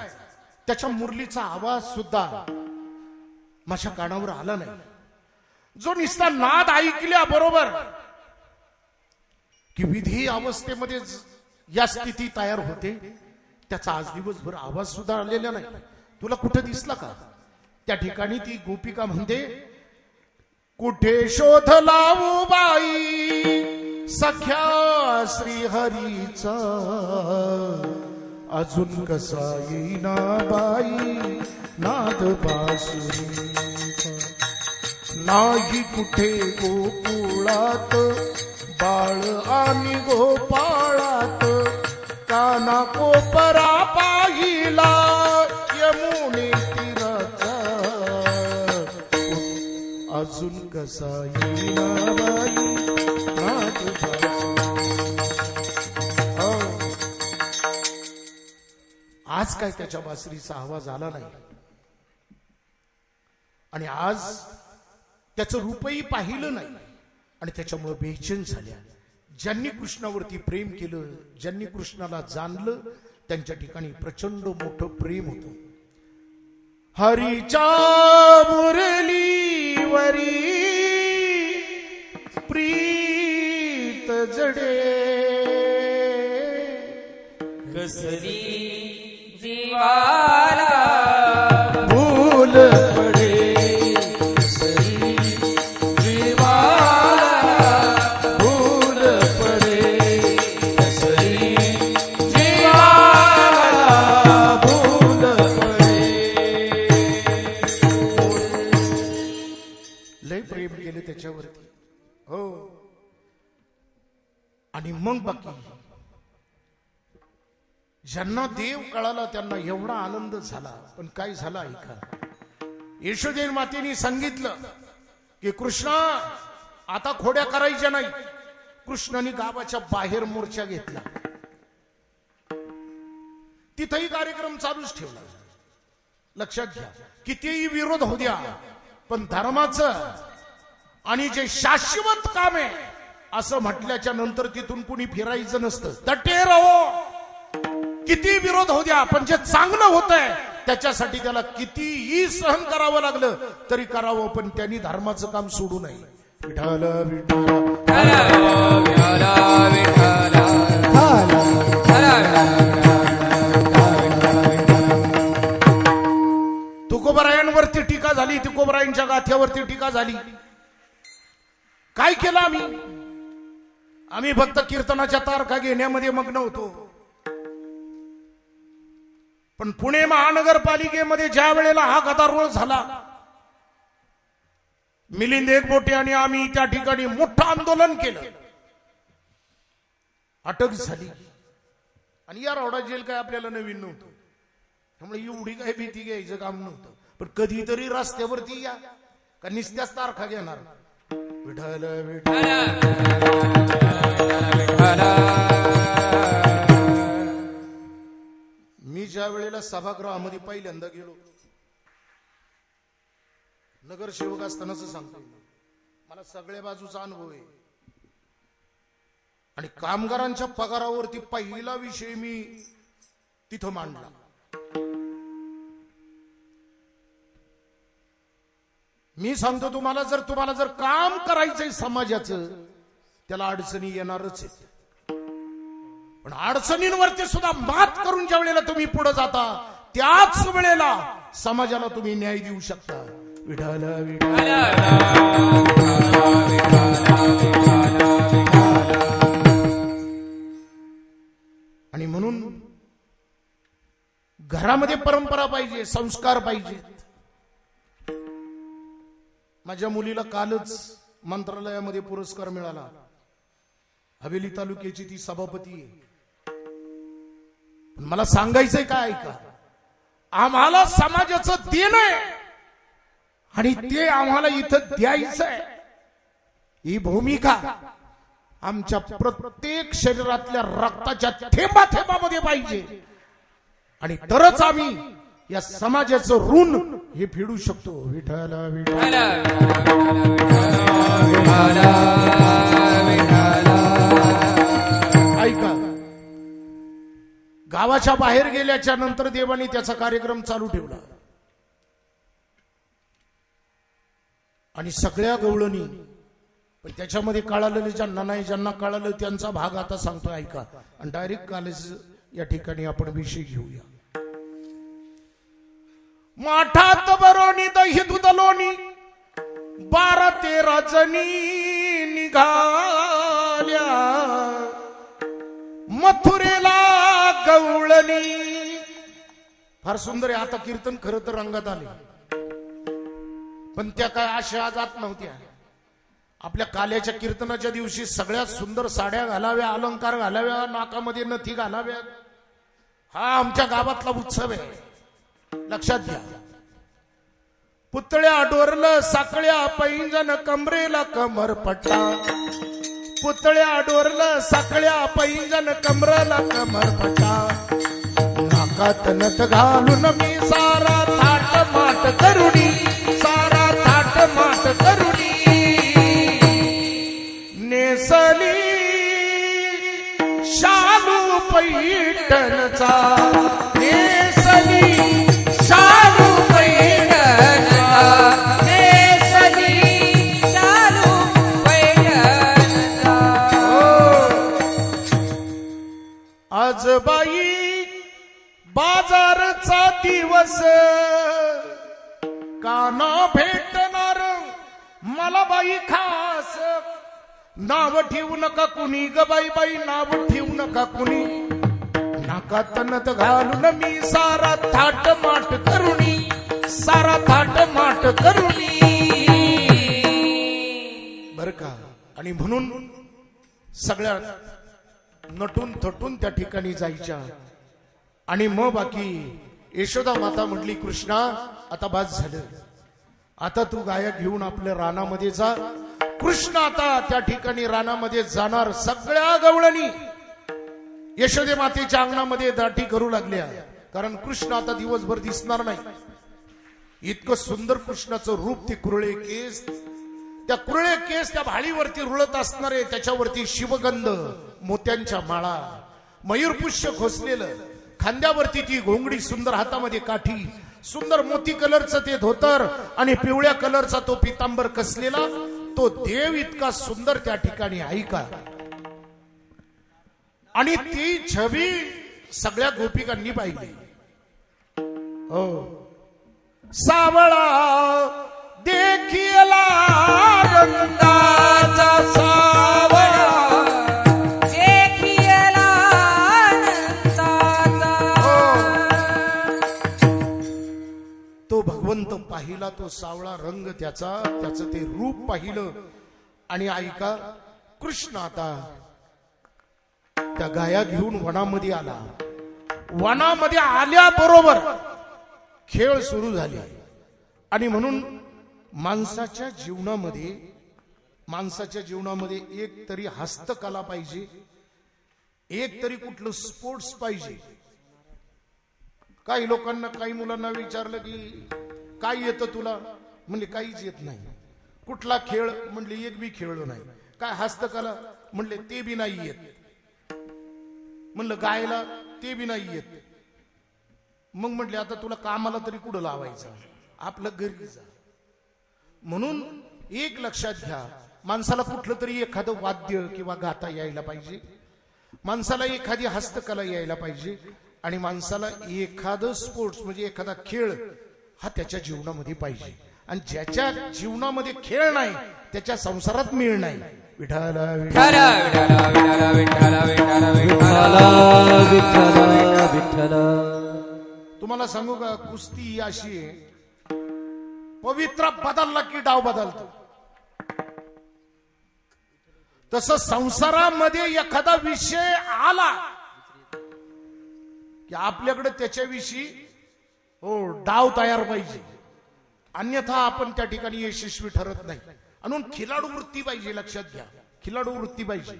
त्याच्या मुरलीचा आवाज सुद्धा माझ्या कानावर आला नाही. जो निस्ता नाद ऐकल्या बरोबर की विधी अवस्थेमध्ये या स्थिती तयार होते, त्याचा आज दिवसभर आवाज सुद्धा आलेला नाही. तुला कुठे दिसला का? त्या ठिकाणी ती गोपिका म्हणते, कुठे शोध लावू बाई सख्या श्रीहरीचा, अजून कसा येईना बाई नाद बासुरीचा. नाही कुठे गोकुळात बाळ आणि गोपाळात, काना कोपरा पाहिला यमुने तीराचा, अजून कसा येईना बाई नाद बासुरीचा. आज काय त्याच्या बासरीचा आवाज आला नाही आणि आज त्याचं रूपही पाहिलं नाही आणि त्याच्यामुळे बेचैन झाल्या. ज्यांनी कृष्णावरती प्रेम केलं, ज्यांनी कृष्णाला जाणलं, त्यांच्या ठिकाणी प्रचंड मोठं प्रेम होतं. हरीच्या मुरलीवरी प्रीत जडे, कसली जीवाला भूल पडे, मग बाकी ज्यांना देव कळाला त्यांना एवढा आनंद झाला. पण काय झाला ऐका. यशोदेवी मातेने सांगितलं की कृष्णा आता खोड्या करायच्या नाही. कृष्णाने गावाच्या बाहेर मोर्चा घेतला. तिथेही कार्यक्रम चालूच ठेवला. लक्षात घ्या कितीही विरोध होऊ द्या पण धर्माचं आणि जे शाश्वत काम आहे असं म्हटल्याच्या नंतर तिथून कुणी फिरायचं नसतं. तटे रहो. किती विरोध होऊ द्या पण जे चांगलं होत आहे त्याच्यासाठी त्याला कितीही सहन करावं लागलं तरी करावं. पण त्यांनी धर्माचं काम सोडू नये. विठाल तुकोबरायांवरती टीका झाली. तुकोबरायांच्या गाथ्यावरती टीका झाली. काय केलं आम्ही फक्त कीर्तनाच्या तारखा घेण्यामध्ये मग्न होतो. पण पुणे महानगरपालिकेमध्ये ज्या वेळेला हा गदारोळ झाला मिलिंद एकबोटे आणि आम्ही त्या ठिकाणी मोठं आंदोलन केलं. अटक झाली. आणि या रौडा जेल काय आपल्याला नवीन नव्हतं त्यामुळे एवढी काही भीती घ्यायचं काम नव्हतं. पण कधीतरी रस्त्यावरती या का निस्त्याच तारखा घेणार. विठ्ठल मी ज्या वेळेला सभागृहामध्ये पहिल्यांदा गेलो नगरसेवक असतानाच सांगतो मला सगळ्या बाजूचा अनुभव आहे. आणि कामगारांच्या पगारावरती पहिला विषय मी तिथं मांडला. मी सांगतो तुम्हाला जर काम करायचंय समाजाचं त्याला अडचणी येणारच आहेत. पण अडचणींवरती सुद्धा मात करून ज्या वेळेला तुम्ही पुढे जाता त्याच वेळेला समाजाला तुम्ही न्याय देऊ शकता. विठाल आणि म्हणून घरामध्ये परंपरा पाहिजे, संस्कार पाहिजेत. माझ्या मुलीला कालच मंत्रालयामध्ये पुरस्कार मिळाला. हवेली तालुक्याची ती सभापती आहे. पण मला सांगायचंय काय ऐका. आम्हाला समाजाचं देणं आहे आणि ते आम्हाला इथं द्यायचंय. ही भूमिका आमच्या प्रत्येक शरीरातल्या रक्ताच्या थेंबा थेंबामध्ये पाहिजे. आणि तरच आम्ही या समाजाचं ऋण हे फेडू शकतो. विठ्ठल ऐका. गावाच्या बाहेर गेल्याच्या नंतर देवानी त्याचा कार्यक्रम चालू ठेवला. आणि सगळ्या गवळणी पण त्याच्यामध्ये कळालेले ज्यांना नाही ज्यांना कळालं त्यांचा भाग आता सांगतो ऐका. आणि डायरेक्ट कॉलेज या ठिकाणी आपण विषय घेऊया. माठात बरोनी दही दुधलोनी 12-13 जणी निघाल्या मथुरेला गवळणी. फार सुंदर आहे. आता कीर्तन खरं तर रंगात आले पण त्या काय आशा जात नव्हत्या. आपल्या काल्याच्या कीर्तनाच्या दिवशी सगळ्यात सुंदर साड्या घालाव्या, अलंकार घालाव्या, नाकामध्ये नथी घालाव्या. हा आमच्या गावातला उत्सव आहे. लक्षात घ्या. पुतळ्या डोरलं साखळ्या पैंजन कमरेला कमर पट्टा. पुतळ्या डोरलं साखळ्या पैंजन कमरेला कमर पट्टा. नाकात नथ घालून मी सारा थाट माट करुणी, सारा थाट माट करुणी नेसली शालू पैठणचा. नेसली शालू पैठणचा. नेसली शालू पैठणचा. आज बाई बाजारचा दिवस काना भेटणार मला बाई खास. नाव ठेवू नका कुणी ग बाई बाई, नाव ठेवू नका कुणी. नाकात नथ घालून मी सारा थाट माट करुणी, सारा थाट माट करुणी. बर का. आणि म्हणून सगळ्या नटून थटून त्या ठिकाणी जायच्या. आणि मग बाकी यशोदा माता म्हटली, कृष्णा आता बास झालं, आता तू गाया घेऊन आपल्या रानामध्ये जा. कृष्ण आता त्या ठिकाणी रानामध्ये जाणार. सगळ्या गवळणी यशोदे मातेच्या अंगणामध्ये दाटी करू लागल्या, कारण कृष्ण आता दिवसभर दिसणार नाही. इतकं सुंदर कृष्णाचं रूप, ते कुरळे केस, त्या कुरळे केस त्या भाळीवरती रुळत असणारे, त्याच्यावरती शिवगंध, मोत्यांच्या माळा, मयूरपुष्य खोसलेलं, खांद्यावरती ती घोंगडी, सुंदर हातामध्ये काठी, सुंदर मोती कलरचं ते धोतर आणि पिवळ्या कलरचा तो पितांबर कसलेला तो देव इतका सुंदर त्या ठिकाणी ऐका. आणि ती छबी सगळ्या गोपिकांनी पाहिली. हो, सावळा देखियला नंदाचा सावळा, देखियला आनंदाचा. तो भगवंत पाहिला, तो सावळा रंग त्याचा, त्याचं ते रूप पाहिलं. आणि ऐका, कृष्ण आता त्या गाया घेऊन वनामध्ये आला. वनामध्ये आल्याबरोबर खेळ सुरू झाले. आणि म्हणून माणसाच्या जीवनामध्ये एक तरी हस्तकला पाहिजे, एक तरी कुठलं स्पोर्ट्स पाहिजे. काही लोकांना, काही मुलांना विचारलं की काय येतं तुला, म्हणजे काहीच येत नाही. कुठला खेळ म्हणले, एक बी खेळलो नाही. काय हस्तकला म्हणले, ते बी नाही येत. म्हणलं गायला, ते बी नाही येत. मग म्हटले आता तुला कामाला तरी कुठं लावायचं, आपलं घरी जा. म्हणून एक लक्षात घ्या, माणसाला कुठलं तरी एखादं वाद्य किंवा गाता यायला पाहिजे, माणसाला एखादी हस्तकला यायला पाहिजे, आणि माणसाला एखादं स्पोर्ट्स म्हणजे एखादा खेळ हा त्याच्या जीवनामध्ये पाहिजे. आणि ज्याच्या जीवनामध्ये खेळ नाही त्याच्या संसारात मेळ नाही. विठाला विठ्ठल विठ्ठल विठ्ठल विठ्ठल विठ्ठल विठ्ठल विठ्ठल. तुम्हाला सांगू का, कुस्ती ही अशी आहे, पवित्र बदलला की डाव बदलतो. तसं संसारामध्ये एखादा विषय आला की आपल्याकडे त्याच्याविषयी डाव तयार पाहिजे, अन्यथा आपण त्या ठिकाणी यशस्वी ठरत नाही. म्हणून खिलाडू वृत्ती पाहिजे, लक्षात घ्या, खिलाडू वृत्ती पाहिजे.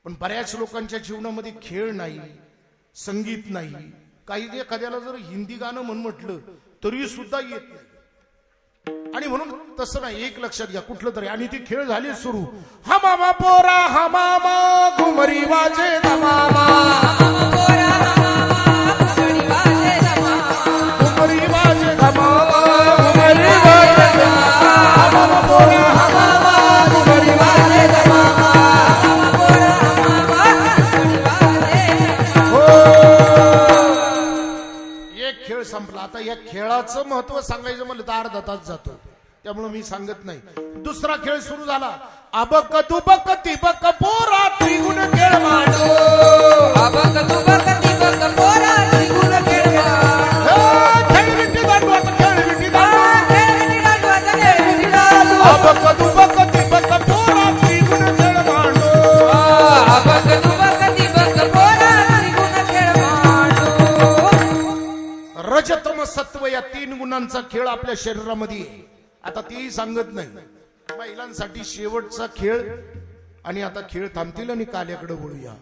पण बऱ्याच लोकांच्या जीवनामध्ये खेळ नाही, संगीत नाही. काही एखाद्याला जर हिंदी गाणं म्हटलं तरी सुद्धा येत नाही. आणि म्हणून तसं नाही, एक लक्षात घ्या, कुठलं तरी. आणि ती खेळ झाली सुरू. हमामा पोरा हमामा घुमरी वाजे धमामा, पोरा घुमरी वाजे धमामा, घुमरी वाजे धमामा, घुमरी वाजे धमामा, हमामा पोरा हमामा घुमरी वाजे धमामा, पोरा घुमरी वाजे. हो. एक खेळ संपला. आता या खेळाचं महत्व सांगायचं म्हणलं तर अर्धा तास जातो, त्यामुळे मी सांगत नाही. दुसरा खेळ सुरू झाला. अबक तुबक तिबक पोरा त्रिगुण खेळ मांडो, अबक तुबक तिबक पोरा त्रिगुण खेळ मांडो. खेळ विटी दांडू, खेळ विटी दांडू, खेळ विटी दांडू, खेळ विटी दांडू. अबक तुबक तिबक पोरा त्रिगुण खेळ मांडो, अबक तुबक तिबक पोरा त्रिगुण खेळ मांडो. रजतम सत्व या 3 गुणांचा खेळ आपल्या शरीरामध्ये. आता तेही सांगत नाही. महिलांसाठी शेवटचा खेळ. आणि आता खेळ थांबतील आणि काल्याकडे वळूया.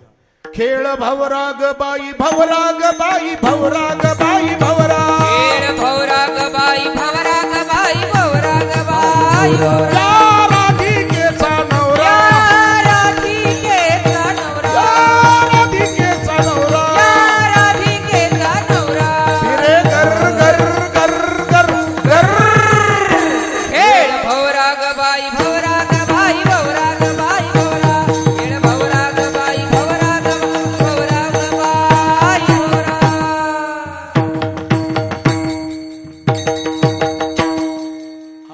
खेळ भवराग बाई भवराग बाई भवराग बाई भवराग, खेळ भवराग बाई भवराग बाई भवराग बाई. या राधिकेचा नवरा, या राधिकेचा नवरा, या राधिकेचा नवरा, या राधिकेचा नवरा. फिरे गर गर गर गर गर. खेळ भवराग बाई भवराग बाई भवराग बाई भवराग. खेळ भवराग बाई भवराग भवराग बाई भवराग.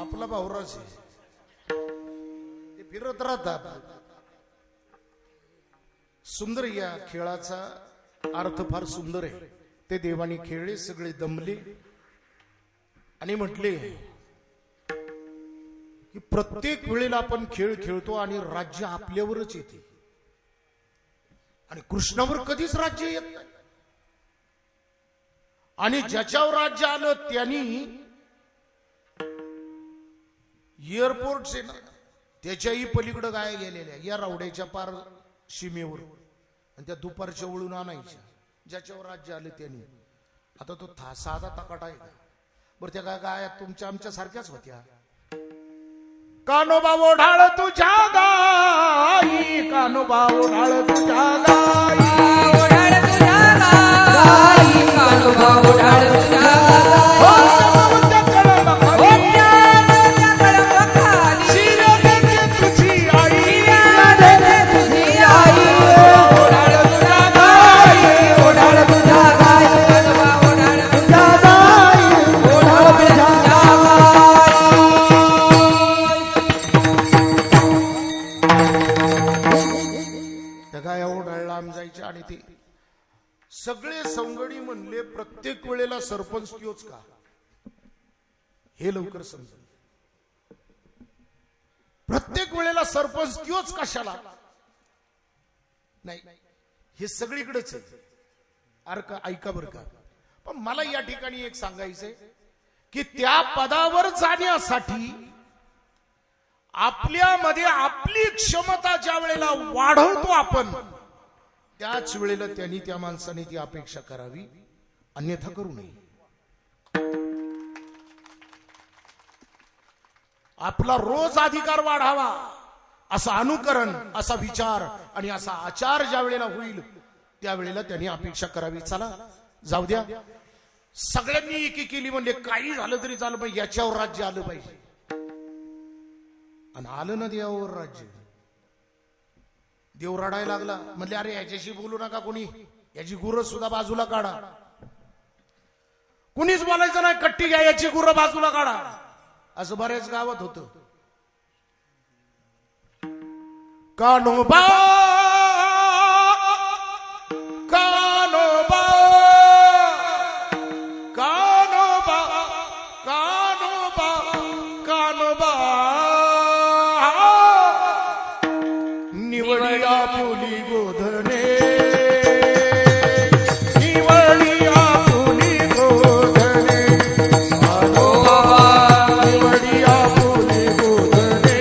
आपला भाऊराज आहे. ते फिरत राहतात. सुंदर या खेळाचा अर्थ फार सुंदर आहे. ते देवाने खेळले, सगळे दमले आणि म्हटले की प्रत्येक वेळेला आपण खेळ खेळतो आणि राज्य आपल्यावरच येते. आणि कृष्णावर कधीच राज्य येत नाही. आणि ज्याच्यावर राज्य आलं त्यांनी एअरपोर्टचे ना त्याच्याही पलीकडे गाय गेलेल्या या रावड्याच्या पार सीमेवर, आणि त्या दुपारच्या वळून आणायच्या. ज्याच्यावर राज्य आलं त्यांनी. आता तो साधा तकाट आहे का? बरं त्या गाया तुमच्या आमच्या सारख्याच होत्या. कानोबा ओढाळ तुझ्या गाई, कानोबा ओढाळ तुझ्या गाई, ओढाळ तुझ्या गाई, कानोबा ओढाळ तुझ्या गाई. हो, त्या कळंबाखाली, ओ त्या कळंबाखाली, शिव्या देते तुझी आई, शिव्या देते तुझी आई. ओढाळ तुझ्या गाई, ओढाळ तुझ्या गाई, कानोबा ओढाळ तुझ्या गाई, ओढाळ तुझ्या त्या गाया ओढाळ लांब जायच्या. आणि ते सगळे संगडी म्हणले प्रत्येक वेळेला सरपंच त्योच का, हे लवकर समज. प्रत्येक वेळेला सरपंच त्योच कशाला? नाही, हे सगळीकडेच आहे. अरे का ऐका बरं का. पण मला या ठिकाणी एक सांगायचंय की त्या पदावर जाण्यासाठी आपल्यामध्ये आपली क्षमता ज्या वेळेला वाढवतो आपण, त्याच वेळेला त्यांनी त्या माणसाने ती अपेक्षा करावी, अन्यथा करू नये. आपला रोज अधिकार वाढावा असं अनुकरण, असा विचार आणि असा आचार ज्या वेळेला होईल त्यावेळेला त्यांनी अपेक्षा करावी. चला जाऊ द्या, सगळ्यांनी एकी केली म्हणजे काही झालं तरी झालं पाहिजे, याच्यावर राज्य आलं पाहिजे. आणि आलं ना देवावर राज्य. देव रडायला लागला, म्हणले अरे याच्याशी बोलू नका कोणी, याची गुरं सुद्धा बाजूला काढा. कुणीच बोलायचं नाही, कट्टी घ्या, याची गुरं बाजूला काढा. असं बऱ्याच गावात होतं. कान्होबा कान्होबा कान्होबा कान्होबा कान्होबा निवडिया फुली गोधने, निवडिया फुली गोधने, कान्होबा निवडिया फुली गोधने,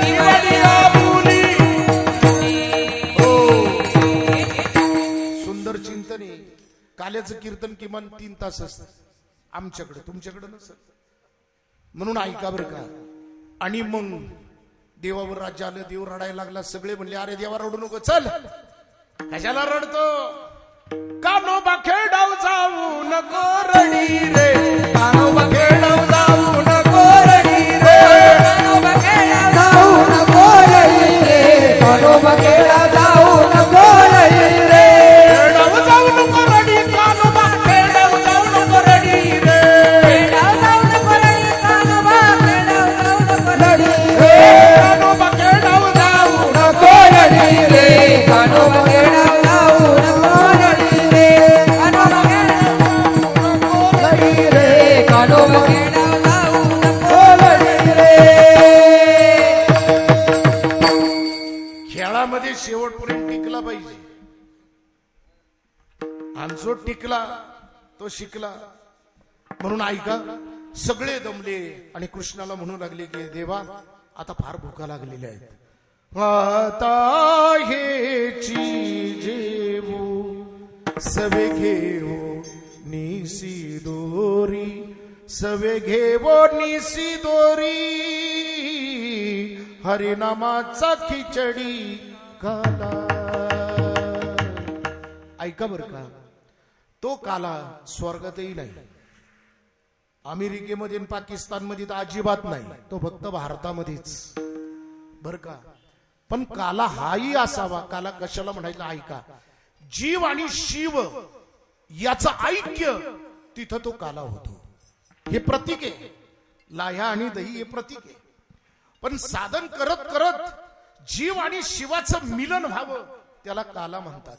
निवडिया फुली. हो, सुंदर चिंतन आहे. काल्याचं कीर्तन किमान 3 तास असतं आमच्याकडे, तुमच्याकडे नसत. म्हणून ऐका बरं का. आणि मग देवावर राज्य आलं, देव रडायला लागला. सगळे म्हणले अरे देवा रडू नको, चल. कशाला रडतो? कान्होबा खेडाव जाऊ नको रडी रे, कान्होबा खेडाव जाऊ नको रडी रे, कानोबा खेळा जाऊ नको रडी रे, कान्होबा खेळा जाऊ नको रडी रे. खेडाव जाऊ नको रडी, कान्होबा खेडाव जाऊ नको रडी रे, खेळा जाऊ नको रडी, कानोबा खेळा जाऊ नको रडी. कान्होबा खेडाव जाऊ नको रडी रे, कानोबा खेळा जाऊ नको रडी रे, कानोबा खेळा रडी रे, कानोबा खेळा जाऊ नको. ओ रडी रे. खेळामध्ये शेवटपर्यंत टिकला पाहिजे. आणि जो टिकला तो शिकला. म्हणून ऐका, सगळे दमले आणि कृष्णाला म्हणू लागले की देवा आता फार भुका लागलेल्या आहेत. आता हेची जेवू सवे घेऊ निसी दोरी, सवे घेवो निसी दोरी, हरिनामाचा खिचडी काला. ऐका बर का, तो काला स्वर्गातही नाही, अमेरिकेमध्ये आणि पाकिस्तानमध्ये तर अजिबात नाही, तो फक्त भारतामध्येच बर का. पण काला हाही असावा. काला कशाला म्हणायचं? ऐका, जीव आणि शिव याचं ऐक्य, तिथं तो काला होतो. हे प्रतीक आहे. लाह्या आणि दही हे प्रतीक आहे. पण साधन करत करत जीव आणि शिवाचं मिलन व्हावं त्याला काला म्हणतात.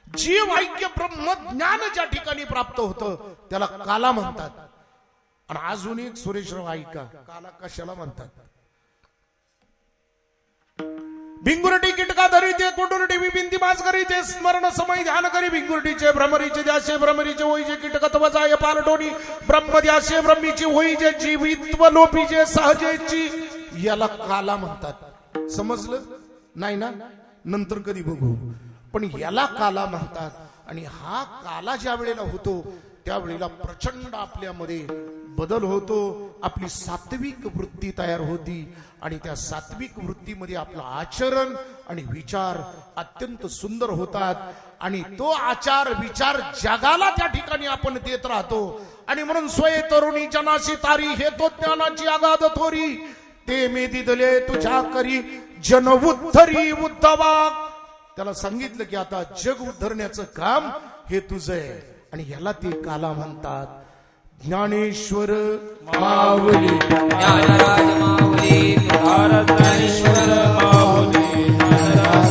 जीव ऐक्य ब्रह्मज्ञान ज्या ठिकाणी प्राप्त होतं त्याला काला म्हणतात. आणि अजून एक सुरेशराव ऐका, काला कशाला म्हणतात? भिंगुरटी कीटका धरीते कुंडुरटी बिंदी मास करीते स्मरण समय ध्यान करी भिंगुरटीचे भ्रमरीचे द्यासे भ्रमरीचे होईचे कीटकत्वजाय पालटोनी ब्रह्म द्यासे ब्रह्मीची होईचे जीवित्व लोपीचे सहजेची याला काला म्हणतात. समजलं नाही ना? नंतर कधी बघू. पण याला काला म्हणतात. आणि हा काला ज्या वेळेला होतो त्यावेळेला प्रचंड आपल्यामध्ये बदल होतो. आपली सात्विक वृत्ती तयार होती आणि त्या सात्विक वृत्तीमध्ये आपलं आचरण आणि विचार अत्यंत सुंदर होतात. आणि तो आचार विचार जगाला त्या ठिकाणी आपण देत राहतो. आणि म्हणून स्वय तरुणी जनाशी तारी हे तो ज्ञानाची आगाध थोरी ते मेदी दले तुझ्या करी जन उद्धरी उद्धवा. त्याला सांगितलं की आता जग उद्धरण्याचं काम हे तुझं आहे. आणि ह्याला ते काला म्हणतात. ज्ञानेश्वर माऊली ज्ञानराज माऊली ज्ञानेश्वर माऊली ज्ञानराज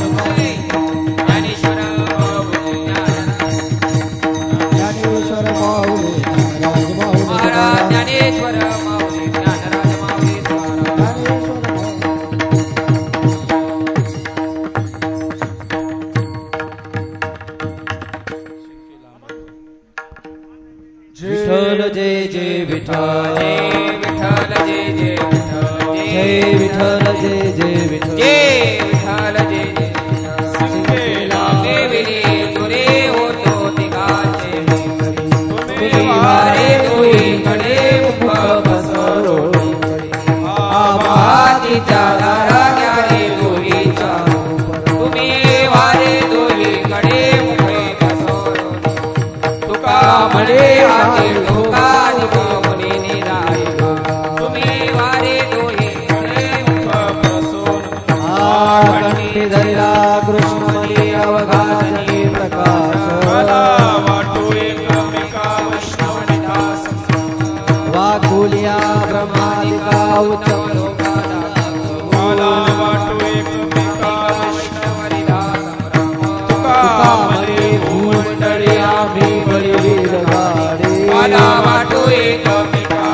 ज्ञानेश्वर माऊली ज्ञानेश्वर माऊली ज्ञानराज माऊली महाराज ज्ञानेश्वर माऊली ज्ञानराज माऊली ज्ञानेश्वर विठ्ठल जय जय विठ्ठल विठ्ठल जय जय विठ्ठल जय विठ्ठल जय जय विठ्ठल जय विठ्ठल जय जय सिंगेला देविले तुरे होतो तिघाचे तुम्ही वारे दोही कडे मुख बसवरोळी आबातीच्या दारा ग्यारे दोहीच्या तुम्ही वारे दोही कडे मुखे बसवरोळी तुका म्हणे हाती ठोका दिवा मुनी निराय तुम्ही वारे दोही कडे मुख बसवून कंठी धरिला कृष्णमणी अवघातनी प्रकाश मला वाटू एकमेका वैष्णव निदास वाकुलिया ब्रह्मादिका उत्तम मला वाटू एकमेका वैष्णव तुका म्हणे भूमंडळी आम्ही बळीवीर गाडे मला वाटू एकमेका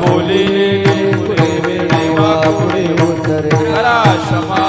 बोलिले पुढे वेळे पुढे उद्धरे करा क्षमा